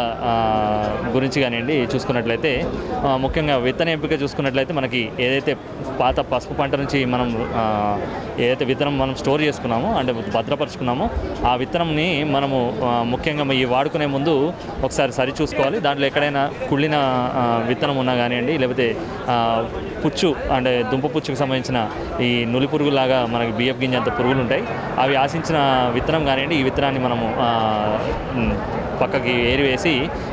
Speaker 16: గురించి కానివ్వండి చూసుకున్నట్లయితే, ముఖ్యంగా విత్తన ఎంపిక చూసుకున్నట్లయితే మనకి ఏదైతే పాత పసుపు పంట నుంచి మనం ఏదైతే విత్తనం మనం స్టోర్ చేసుకున్నామో అంటే భద్రపరుచుకున్నామో ఆ విత్తనంని మనము ముఖ్యంగా ఈ వాడుకునే ముందు ఒకసారి సరి చూసుకోవాలి. దాంట్లో ఎక్కడైనా కుళ్ళిన విత్తనం ఉన్నా కానివ్వండి, లేకపోతే పుచ్చు అంటే దుంప పుచ్చుకు సంబంధించిన ఈ నులి పురుగులాగా మనకి బియ్యపు గింజ అంత పురుగులు ఉంటాయి. అవి ఆశించిన విత్తనం కానివ్వండి, ఈ విత్తనాన్ని మనము పక్కకి ఏరివేసి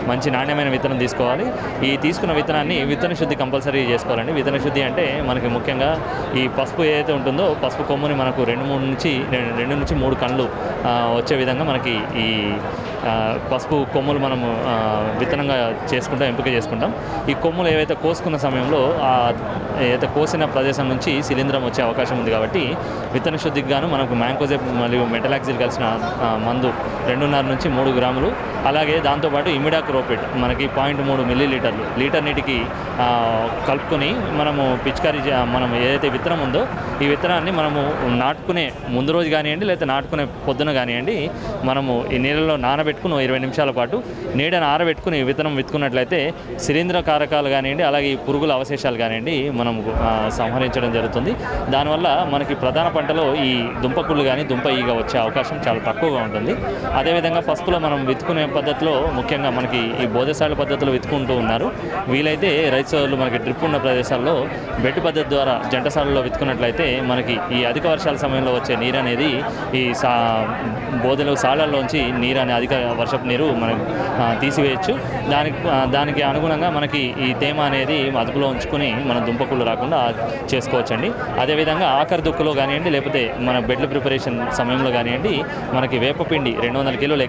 Speaker 16: మంచి నాణ్యమైన విత్తనం తీసుకోవాలి. ఈ తీసుకున్న విత్తనాన్ని విత్తన శుద్ధి కంపల్సరీ చేసుకోవాలండి. విత్తన శుద్ధి అంటే మనకి ముఖ్యంగా ఈ పసుపు ఏదైతే ఉంటుందో పసుపు కొమ్ముని మనకు 2 నుంచి 3 కళ్ళు వచ్చే విధంగా మనకి ఈ పసుపు కొమ్ములు మనము విత్తనంగా చేసుకుంటాం, ఎంపిక చేసుకుంటాం. ఈ కొమ్ములు ఏవైతే కోసుకున్న సమయంలో ఏదైతే కోసిన ప్రదేశం నుంచి శిలీంధ్రం వచ్చే అవకాశం ఉంది కాబట్టి విత్తన శుద్ధికి గాను మనకు మ్యాంకోజెబ్ మరియు మెటలాక్సిల్ కలిసిన మందు 2.5 నుంచి 3 గ్రాములు, అలాగే దాంతోపాటు ఇమిడాక్రోపిడ్ మనకి 0.3 మిల్లీలీటర్లు లీటర్ నీటికి కలుపుకొని మనము పిచికారీ మనం ఏదైతే విత్తనం ఉందో ఈ విత్తనాన్ని మనము నాటుకునే ముందు రోజు కానివ్వండి, లేకపోతే నాటుకునే పొద్దున కానివ్వండి మనము ఈ నీళ్ళలో నానబెట్టుకుని 20 నిమిషాల పాటు నీడను ఆరబెట్టుకుని విత్తనం విత్తుకున్నట్లయితే శిలీంధ్ర కారకాలు కానివ్వండి, అలాగే ఈ పురుగుల అవశేషాలు కానివ్వండి మనం సంహరించడం జరుగుతుంది. దానివల్ల మనకి ప్రధాన పంటలో ఈ దుంపకుళ్ళు కానీ దుంప ఈగ వచ్చే అవకాశం చాలా తక్కువగా ఉంటుంది. అదేవిధంగా పసుపులో మనం విత్తుకునే పద్ధతిలో ముఖ్యంగా మనకి ఈ బోధశాల పద్ధతిలో విత్తుకుంటూ ఉన్నారు. వీలైతే రైతు సోదరులు మనకి డ్రిప్ ఉన్న ప్రదేశాల్లో బెడ్ పద్ధతి ద్వారా జంటసాలలో విత్తుకున్నట్లయితే మనకి ఈ అధిక వర్షాల సమయంలో వచ్చే నీరు అనేది ఈ బోధలు సాళ్లలోంచి నీరు అనే అధిక వర్షపు నీరు మనం తీసివేయచ్చు. దానికి అనుగుణంగా మనకి ఈ తేమ అనేది అదుపులో ఉంచుకొని మన దుంపకుళ్ళు రాకుండా చేసుకోవచ్చండి. అదేవిధంగా ఆఖరి దుక్కులో కానివ్వండి, లేకపోతే మన బెడ్ల ప్రిపరేషన్ సమయంలో కానివ్వండి మనకి వేపపిండి 200 కిలోలు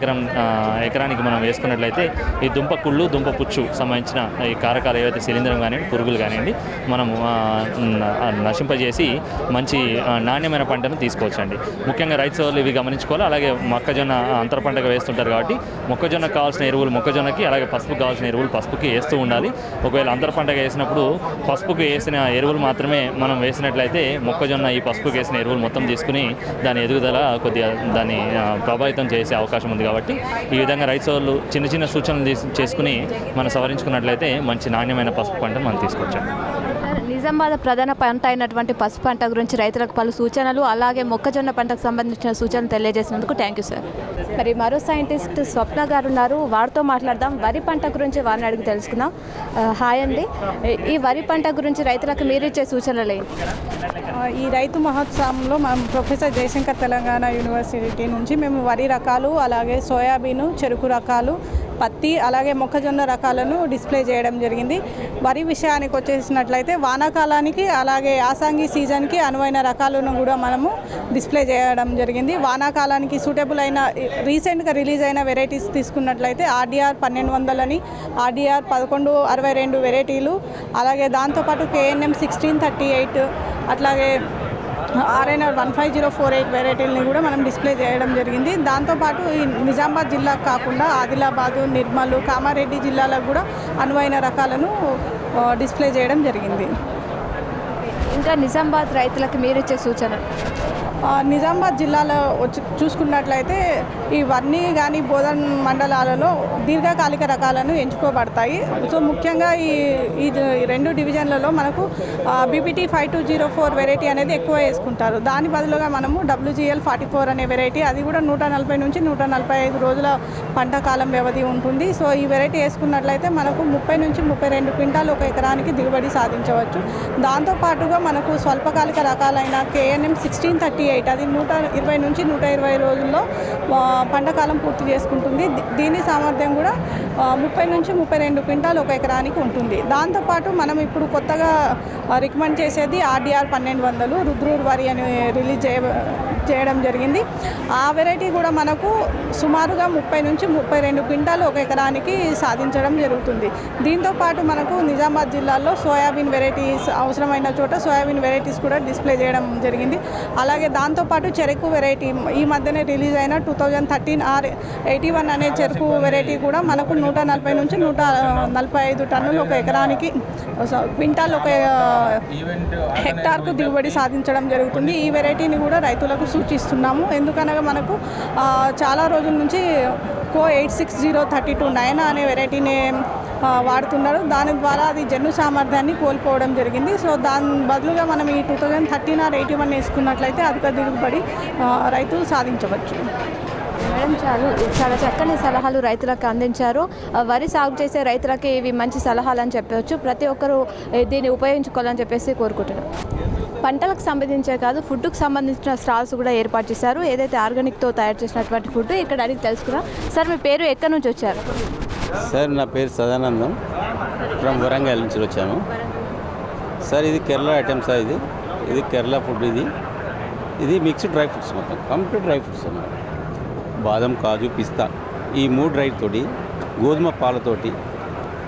Speaker 16: ఎకరానికి మనం వేసుకున్నట్లయితే ఈ దుంపకుళ్ళు దుంప పుచ్చు సంబంధించిన ఈ కారకాలు ఏవైతే శిలీంధ్రం కానివ్వండి, పురుగులు కానివ్వండి మనము నశింపజేసి మంచి నాణ్యమైన పంటను తీసుకోవచ్చండి. ముఖ్యంగా రైతు సోదరులు ఇవి గమనించుకోవాలి. అలాగే మొక్కజొన్న అంతర పంటగా వేస్తుంటారు కాబట్టి మొక్కజొన్నకు కావాల్సిన ఎరువులు మొక్కజొన్నకి, అలాగే పసుపుకి కావాల్సిన ఎరువులు పసుపుకి వేస్తూ ఉండాలి. ఒకవేళ అంతర పంటగా వేసినప్పుడు పసుపుకి వేసిన ఎరువులు మాత్రమే మనం వేసినట్లయితే మొక్కజొన్న ఈ పసుపుకి వేసిన ఎరువులు మొత్తం తీసుకుని దాని ఎదుగుదల కొద్దిగా దాన్ని ప్రభావితం చేసే అవకాశం ఉంది. కాబట్టి ఈ విధంగా రైతు సోదరులు చిన్న సూచనలు చేసుకుని మనం సవరించుకున్నట్లయితే మంచి నాణ్యమైన పసుపు పంటను మనం తీసుకొచ్చాం.
Speaker 1: నిజామాబాద్ ప్రధాన పంట అయినటువంటి పసుపు పంట గురించి రైతులకు పలు సూచనలు, అలాగే మొక్కజొన్న పంటకు సంబంధించిన సూచనలు తెలియజేసినందుకు థ్యాంక్ యూ సార్. మరి మరో సైంటిస్ట్ స్వప్న గారు ఉన్నారు, వారితో మాట్లాడదాం. వరి పంట గురించి వారిని అడిగి తెలుసుకుందాం. హాయ్ అండి, ఈ వరి పంట గురించి రైతులకు మీరు ఇచ్చే సూచనలు ఏంటి?
Speaker 17: ఈ రైతు మహోత్సవంలో మనం ప్రొఫెసర్ జయశంకర్ తెలంగాణ యూనివర్సిటీ నుంచి మేము వరి రకాలు, అలాగే సోయాబీను, చెరుకు రకాలు, పత్తి అలాగే మొక్కజొన్న రకాలను డిస్ప్లే చేయడం జరిగింది. వరి విషయానికి వచ్చేసినట్లయితే వానాకాలానికి అలాగే యాసంగి సీజన్కి అనువైన రకాలను కూడా మనము డిస్ప్లే చేయడం జరిగింది. వానాకాలానికి సూటబుల్ అయిన రీసెంట్గా రిలీజ్ అయిన వెరైటీస్ తీసుకున్నట్లయితే ఆర్డీఆర్ 1200 అని, ఆర్డీఆర్ 1162 వెరైటీలు, అలాగే దాంతోపాటు కేఎన్ఎం 1638 అట్లాగే ఆర్ఎన్ఆర్ 15048 వెరైటీలని కూడా మనం డిస్ప్లే చేయడం జరిగింది. దాంతోపాటు ఈ నిజామాబాద్ జిల్లాకు కాకుండా ఆదిలాబాదు, నిర్మల్, కామారెడ్డి జిల్లాలకు కూడా అనువైన రకాలను డిస్ప్లే చేయడం జరిగింది.
Speaker 1: ఇంకా నిజామాబాద్ రైతులకు మీరు ఇచ్చే సూచన?
Speaker 17: నిజామాబాద్ జిల్లాలో చూసుకున్నట్లయితే ఈ వర్ణి కానీ బోధన్ మండలాలలో దీర్ఘకాలిక రకాలను ఎంచుకోబడతాయి. సో ముఖ్యంగా ఈ రెండు డివిజన్లలో మనకు బీపీటీ 5204 వెరైటీ అనేది ఎక్కువ వేసుకుంటారు. దాని బదులుగా మనము WGL 44 అనే వెరైటీ, అది కూడా 140 నుంచి 145 రోజుల పంట కాలం వ్యవధి ఉంటుంది. సో ఈ వెరైటీ వేసుకున్నట్లయితే మనకు 30 నుంచి 32 క్వింటాలు ఒక ఎకరానికి దిగుబడి సాధించవచ్చు. దాంతోపాటుగా మనకు స్వల్పకాలిక రకాలైన కేఎన్ఎం 1638 అది 120 నుంచి 120 రోజుల్లో పంటకాలం పూర్తి చేసుకుంటుంది. దీని సామర్థ్యం కూడా 30 నుంచి 32 క్వింటాలు ఒక ఎకరానికి ఉంటుంది. దాంతోపాటు మనం ఇప్పుడు కొత్తగా రికమెండ్ చేసేది ఆర్డీఆర్ 1200 రుద్రూర్ వరి అని రిలీజ్ చేయడం జరిగింది. ఆ వెరైటీ కూడా మనకు సుమారుగా 30 నుంచి 32 క్వింటాలు ఒక ఎకరానికి సాధించడం జరుగుతుంది. దీంతోపాటు మనకు నిజామాబాద్ జిల్లాలో సోయాబీన్ వెరైటీస్ అవసరమైన చోట సోయాబీన్ వెరైటీస్ కూడా డిస్ప్లే చేయడం జరిగింది. అలాగే దాంతోపాటు చెరకు వెరైటీ ఈ మధ్యనే రిలీజ్ అయిన 2013 R81 అనే చెరకు వెరైటీ కూడా మనకు 140 నుంచి 145 టన్నులు ఒక ఎకరానికి క్వింటాల్ ఒక హెక్టార్కు దిగుబడి సాధించడం జరుగుతుంది. ఈ వెరైటీని కూడా రైతులకు సూచిస్తున్నాము. ఎందుకనగా మనకు చాలా రోజుల నుంచి కో 86032 నయనా అనే వెరైటీని వాడుతున్నారు. దాని ద్వారా అది జన్ను సామర్థ్యాన్ని కోల్పోవడం జరిగింది. సో దాని బదులుగా మనం ఈ 2013 R81 వేసుకున్నట్లయితే అధిక దిగుబడి రైతులు సాధించవచ్చు.
Speaker 1: మేడం చాలా చక్కని సలహాలు రైతులకు అందించారు. వరి సాగు చేసే రైతులకి ఇవి మంచి సలహాలు అని చెప్పవచ్చు. ప్రతి ఒక్కరూ దీన్ని ఉపయోగించుకోవాలని చెప్పేసి కోరుకుంటున్నాం. పంటలకు సంబంధించే కాదు, ఫుడ్కు సంబంధించిన స్టాల్స్ కూడా ఏర్పాటు చేశారు. ఏదైతే ఆర్గానిక్తో తయారు చేసినటువంటి ఫుడ్ ఇక్కడ అడిగి తెలుసుకున్నాం. సార్ మీ పేరు ఎక్కడి నుంచి వచ్చారు?
Speaker 18: సార్ నా పేరు సదానందం, ఫ్రమ్ వరంగల్ నుంచి వచ్చాను. సార్ ఇది కేరళ ఐటమ్స్. ఇది కేరళ ఫుడ్. ఇది మిక్స్డ్ డ్రై ఫ్రూట్స్, మొత్తం కంప్లీట్ డ్రై ఫ్రూట్స్ అన్నమాట. బాదం, కాజు, పిస్తా ఈ 3 డ్రై తోటి, గోధుమ పాలతోటి,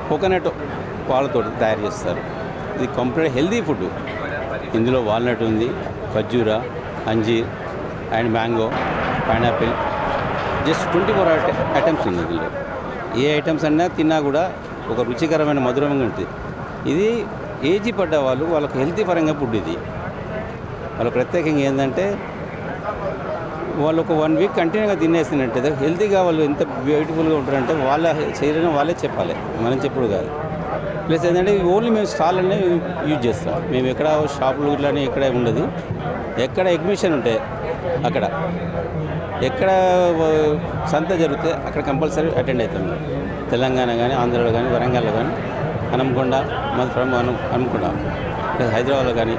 Speaker 18: కోకోనట్ పాలతోటి తయారు చేస్తారు. ఇది కంప్లీట్ హెల్దీ ఫుడ్. ఇందులో వాల్నట్ ఉంది, ఖర్జూరా, అంజీర్ and mango, pineapple, just 24 items ఉంది. ఇందులో ఏ ఐటమ్స్ అన్నా తిన్నా కూడా ఒక రుచికరమైన మధురంగా ఉంటుంది. ఇది ఏజీ పడ్డ వాళ్ళకి హెల్తీ పరంగా ఫుడ్. ఇది వాళ్ళ ప్రత్యేకంగా ఏంటంటే వాళ్ళు ఒక 1 వీక్ కంటిన్యూగా తినేసినట్టు హెల్తీగా వాళ్ళు ఎంత బ్యూటిఫుల్గా ఉంటారంటే వాళ్ళ శరీరం వాళ్ళే చెప్పాలి, మనం చెప్పుడు కాదు. ప్లస్ ఏంటంటే ఓన్లీ మేము స్టాల్ అనే యూజ్ చేస్తాం. మేము ఎక్కడ షాపులు ఇట్లానే ఎక్కడ ఉండదు. ఎక్కడ ఎగ్జిబిషన్ ఉంటే అక్కడ, ఎక్కడ సంత జరిగితే అక్కడ కంపల్సరీ అటెండ్ అవుతాం. తెలంగాణ కానీ, ఆంధ్రాలో కానీ, వరంగల్లో కానీ, హనుమకొండ, హనుమకొండ, హైదరాబాద్లో కానీ,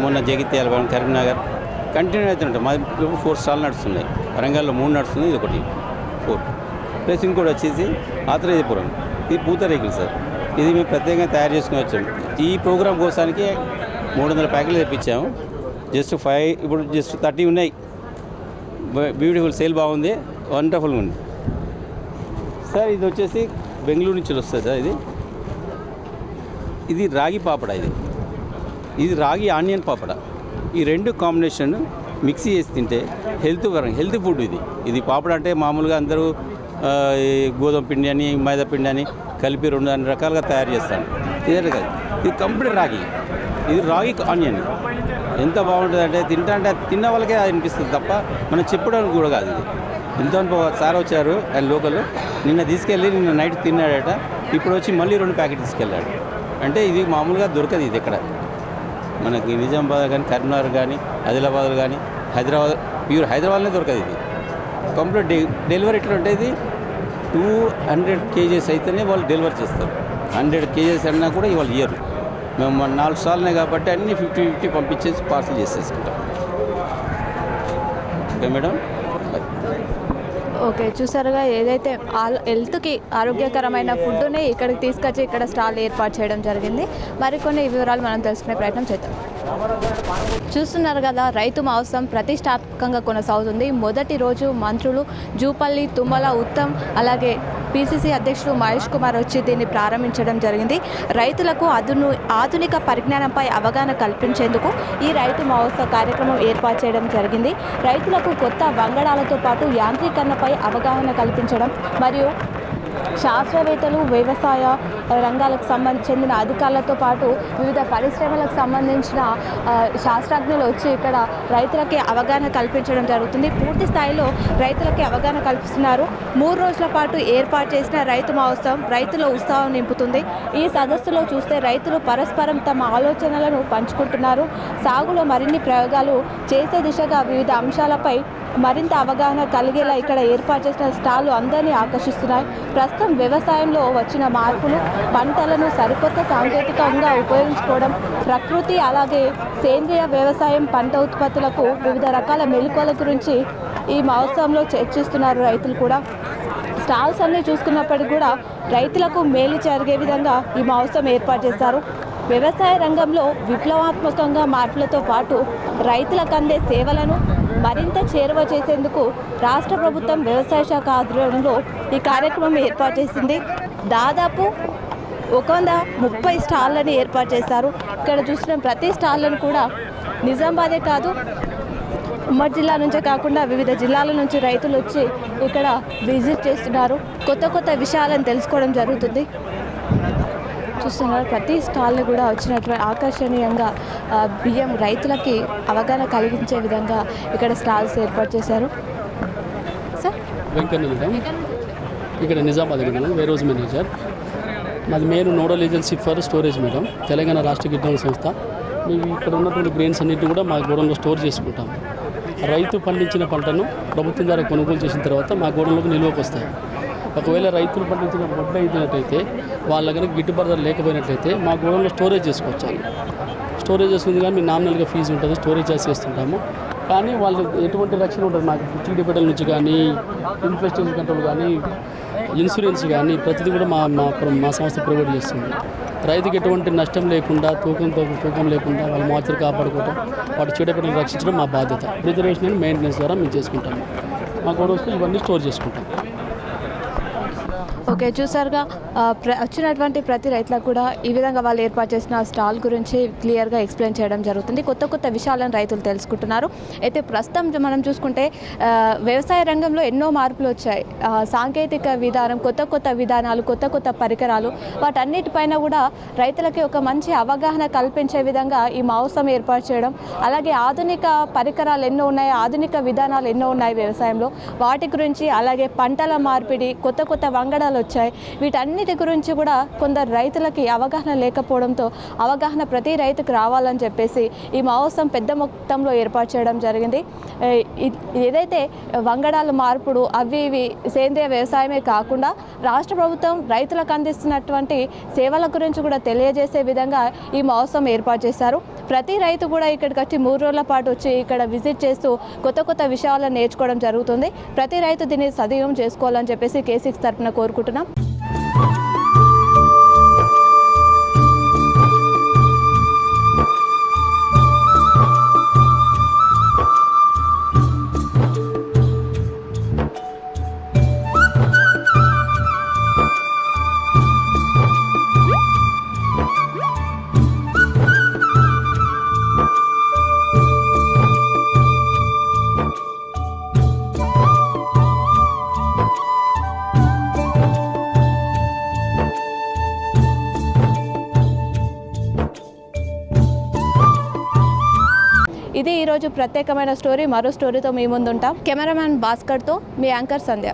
Speaker 18: మొన్న జగిత్యాల కానీ, కరీంనగర్ కంటిన్యూ అవుతుంటాయి. మా 4 స్టాల్ నడుస్తున్నాయి. వరంగల్లో 3 నడుస్తుంది, ఇది ఒకటి 4. ప్లస్ ఇంకోటి వచ్చేసి ఆత్రేయపురం, ఇది పూతరేకులు సార్. ఇది మేము ప్రత్యేకంగా తయారు చేసుకుని వచ్చాము. ఈ ప్రోగ్రాం కోసానికి 300 ప్యాకెట్లు తెప్పించాము. జస్ట్ 5 ఇప్పుడు జస్ట్ 30 ఉన్నాయి. బ్యూటిఫుల్, సేల్ బాగుంది, వండర్ఫుల్గా ఉంది సార్. ఇది వచ్చేసి బెంగళూరు నుంచి వస్తుంది సార్. ఇది రాగి పాపడ. ఇది రాగి ఆనియన్ పాపడ. ఈ 2 కాంబినేషన్ మిక్సీ చేసి తింటే హెల్త్ ఫుడ్. ఇది పాపడ అంటే మామూలుగా అందరూ గోధుమ పిండి అని, మైదా పిండి అని కలిపి 2 రకాలుగా తయారు చేస్తాను. ఇదే కాదు, ఇది కంప్లీట్ రాగి. ఇది రాగి ఆనియన్. ఎంత బాగుంటుంది అంటే తిన్న వాళ్ళకే అనిపిస్తుంది తప్ప మనం చెప్పడానికి కూడా కాదు. ఇది ఇంత సార్ వచ్చారు ఆయన లోకల్, నిన్న తీసుకెళ్ళి నిన్న నైట్ తిన్నాడట. ఇప్పుడు వచ్చి మళ్ళీ 2 ప్యాకెట్ తీసుకెళ్ళాడు. అంటే ఇది మామూలుగా దొరకదు. ఇది ఎక్కడ మనకి నిజామాబాద్ కానీ, కరీంనగర్ కానీ, ఆదిలాబాద్ కానీ, హైదరాబాద్, ప్యూర్ హైదరాబాద్లోనే దొరకదు. ఇది కంప్లీట్ డెలివరీ ఎట్లా ఉంటుంది, ఇది 200 kgs అయితేనే వాళ్ళు డెలివరీ చేస్తారు. 100 kgs అన్నా కూడా ఇవాళ ఇయ్యరు. మేము 4 సార్లునే కాబట్టి అన్నీ 50-50 పంపించేసి పార్సల్ చేసేసుకుంటాం. Okay madam.
Speaker 1: ఓకే, చూసారుగా ఏదైతే హెల్త్కి ఆరోగ్యకరమైన ఫుడ్ని ఇక్కడికి తీసుకొచ్చి ఇక్కడ స్టాల్ ఏర్పాటు చేయడం జరిగింది. మరికొన్ని వివరాలు మనం తెలుసుకునే ప్రయత్నం చేద్దాం. చూస్తున్నారు కదా, రైతు మహోత్సవం ప్రతిష్టాత్మకంగా కొనసాగుతుంది. మొదటి రోజు మంత్రులు జూపల్లి, తుమ్మల, ఉత్తమ్, అలాగే పిసిసి అధ్యక్షుడు మహేష్ కుమార్ వచ్చి దీన్ని ప్రారంభించడం జరిగింది. రైతులకు ఆధునిక పరిజ్ఞానంపై అవగాహన కల్పించేందుకు ఈ రైతు మహోత్సవ కార్యక్రమం ఏర్పాటు చేయడం జరిగింది. రైతులకు కొత్త వంగడాలతో పాటు యాంత్రీకరణపై అవగాహన కల్పించడం మరియు శాస్త్రవేత్తలు, వ్యవసాయ రంగాలకు చెందిన అధికారులతో పాటు వివిధ పరిశ్రమలకు సంబంధించిన శాస్త్రజ్ఞులు వచ్చి ఇక్కడ రైతులకి అవగాహన కల్పించడం జరుగుతుంది. పూర్తి స్థాయిలో రైతులకి అవగాహన కల్పిస్తున్నారు. 3 రోజుల పాటు ఏర్పాటు చేసిన రైతు మహోత్సవం రైతుల ఉత్సాహం నింపుతుంది. ఈ సదస్సులో చూస్తే రైతులు పరస్పరం తమ ఆలోచనలను పంచుకుంటున్నారు. సాగులో మరిన్ని ప్రయోగాలు చేసే దిశగా వివిధ అంశాలపై మరింత అవగాహన కలిగేలా ఇక్కడ ఏర్పాటు చేసిన స్టాళ్లు అందరినీ ఆకర్షిస్తున్నాయి. ప్రస్తుతం వ్యవసాయంలో వచ్చిన మార్పులు, పంటలను సరికొత్త సాంకేతికంగా ఉపయోగించుకోవడం, ప్రకృతి అలాగే సేంద్రియ వ్యవసాయం, పంట ఉత్పత్తులకు వివిధ రకాల మెళుకువల గురించి ఈ మహోత్సవంలో చర్చిస్తున్నారు రైతులు కూడా. స్టాల్స్ అన్నీ చూసుకున్నప్పటికీ కూడా రైతులకు మేలు జరిగే విధంగా ఈ మహోత్సవం ఏర్పాటు చేశారు. వ్యవసాయ రంగంలో విప్లవాత్మకంగా మార్పులతో పాటు రైతులకు అందే సేవలను మరింత చేరువ చేసేందుకు రాష్ట్ర ప్రభుత్వం వ్యవసాయ శాఖ ఆధ్వర్యంలో ఈ కార్యక్రమం ఏర్పాటు చేసింది. దాదాపు 130 స్టాళ్లను ఏర్పాటు చేశారు. ఇక్కడ చూసిన ప్రతి స్టాళ్లను కూడా నిజామాబాదే కాదు, ఉమ్మడి జిల్లా నుంచే కాకుండా వివిధ జిల్లాల నుంచి రైతులు వచ్చి ఇక్కడ విజిట్ చేస్తున్నారు. కొత్త విషయాలను తెలుసుకోవడం జరుగుతుంది. చూస్తున్నారు, ప్రతి స్టాల్ని కూడా వచ్చినటువంటి ఆకర్షణీయంగా బియ్యం రైతులకి అవగాహన కలిగించే విధంగా ఇక్కడ స్టాల్స్ ఏర్పాటు చేశారు. సార్,
Speaker 19: వెంకన్న మేడం, ఇక్కడ నిజామాబాద్ మేడం, వేరోజ్ మేనేజర్. మాది main nodal agency for storage madam, Telangana రాష్ట్ర గిడ్డంగుల సంస్థ. మేము ఇక్కడ ఉన్నటువంటి గ్రెయిన్స్ అన్నింటినీ కూడా మా గోడౌన్లో స్టోర్ చేసుకుంటాం. రైతు పండించిన పంటను ప్రభుత్వం ద్వారా కొనుగోలు చేసిన తర్వాత మా గోడౌన్లోకి నిల్వకు వస్తాయి. ఒకవేళ రైతులు పండించిన వడ్లు అయినట్టయితే వాళ్ళ కనుక గిట్టుబాటు ధర లేకపోయినట్లయితే మా గోడౌన్లో స్టోరేజ్ చేసుకోవచ్చు. స్టోరేజ్ చేసుకుంది కానీ మేము నామినల్గా ఫీజు ఉంటుంది, స్టోరేజ్ చేస్తుంటాము. కానీ వాళ్ళు ఎటువంటి రక్షణ ఉంటుంది, మాకు చీడపీడల నుంచి కానీ, ఇన్ఫెస్టేషన్ కంట్రోల్ కానీ, ఇన్సూరెన్స్ కానీ ప్రతిదీ కూడా మా సంస్థ ప్రొవైడ్ చేస్తుంది. రైతుకి ఎటువంటి నష్టం లేకుండా, తూకం లేకుండా వాళ్ళ మాచరు కాపాడుకోవడం, వాటి చీడపీడలను రక్షించడం మా బాధ్యత. రిజర్వేషన్ అండ్ మెయింటెనెన్స్ ద్వారా మేము చేసుకుంటాము. మా గోడౌన్స్లో ఇవన్నీ స్టోర్ చేసుకుంటాం.
Speaker 1: ఓకే, చూసారుగా వచ్చినటువంటి ప్రతి రైతులకు కూడా ఈ విధంగా వాళ్ళు ఏర్పాటు చేసిన స్టాల్ గురించి క్లియర్గా ఎక్స్ప్లెయిన్ చేయడం జరుగుతుంది. కొత్త విషయాలను రైతులు తెలుసుకుంటున్నారు. అయితే ప్రస్తుతం మనం చూసుకుంటే వ్యవసాయ రంగంలో ఎన్నో మార్పులు వచ్చాయి. సాంకేతిక విధానం, కొత్త విధానాలు, కొత్త పరికరాలు, వాటన్నిటిపైన కూడా రైతులకి ఒక మంచి అవగాహన కల్పించే విధంగా ఈ మహోత్సవం ఏర్పాటు చేయడం, అలాగే ఆధునిక పరికరాలు ఎన్నో ఉన్నాయి, ఆధునిక విధానాలు ఎన్నో ఉన్నాయి వ్యవసాయంలో, వాటి గురించి, అలాగే పంటల మార్పిడి, కొత్త వంగడాలు వచ్చాయి. వీటన్నిటి గురించి కూడా కొందరు రైతులకి అవగాహన లేకపోవడంతో అవగాహన ప్రతి రైతుకు రావాలని చెప్పేసి ఈ మహోత్సవం పెద్ద మొత్తంలో ఏర్పాటు చేయడం జరిగింది. ఏదైతే వంగడాల మార్పుడు ఇవి సేంద్రియ వ్యవసాయమే కాకుండా రాష్ట్ర ప్రభుత్వం రైతులకు అందిస్తున్నటువంటి సేవల గురించి కూడా తెలియజేసే విధంగా ఈ మహోత్సవం ఏర్పాటు చేశారు. ప్రతి రైతు కూడా ఇక్కడికి వచ్చి 3 రోజుల పాటు వచ్చి ఇక్కడ విజిట్ చేస్తూ కొత్త విషయాలను నేర్చుకోవడం జరుగుతుంది. ప్రతి రైతు దీన్ని సద్వినియోగం చేసుకోవాలని చెప్పేసి K6 తరఫున కోరుకుంటున్నాం. ఇది ఈరోజు ప్రత్యేకమైన స్టోరీ. మరో స్టోరీతో మీ ముందుంటాం. కెమెరామ్యాన్ భాస్కర్తో మీ యాంకర్ సంధ్య.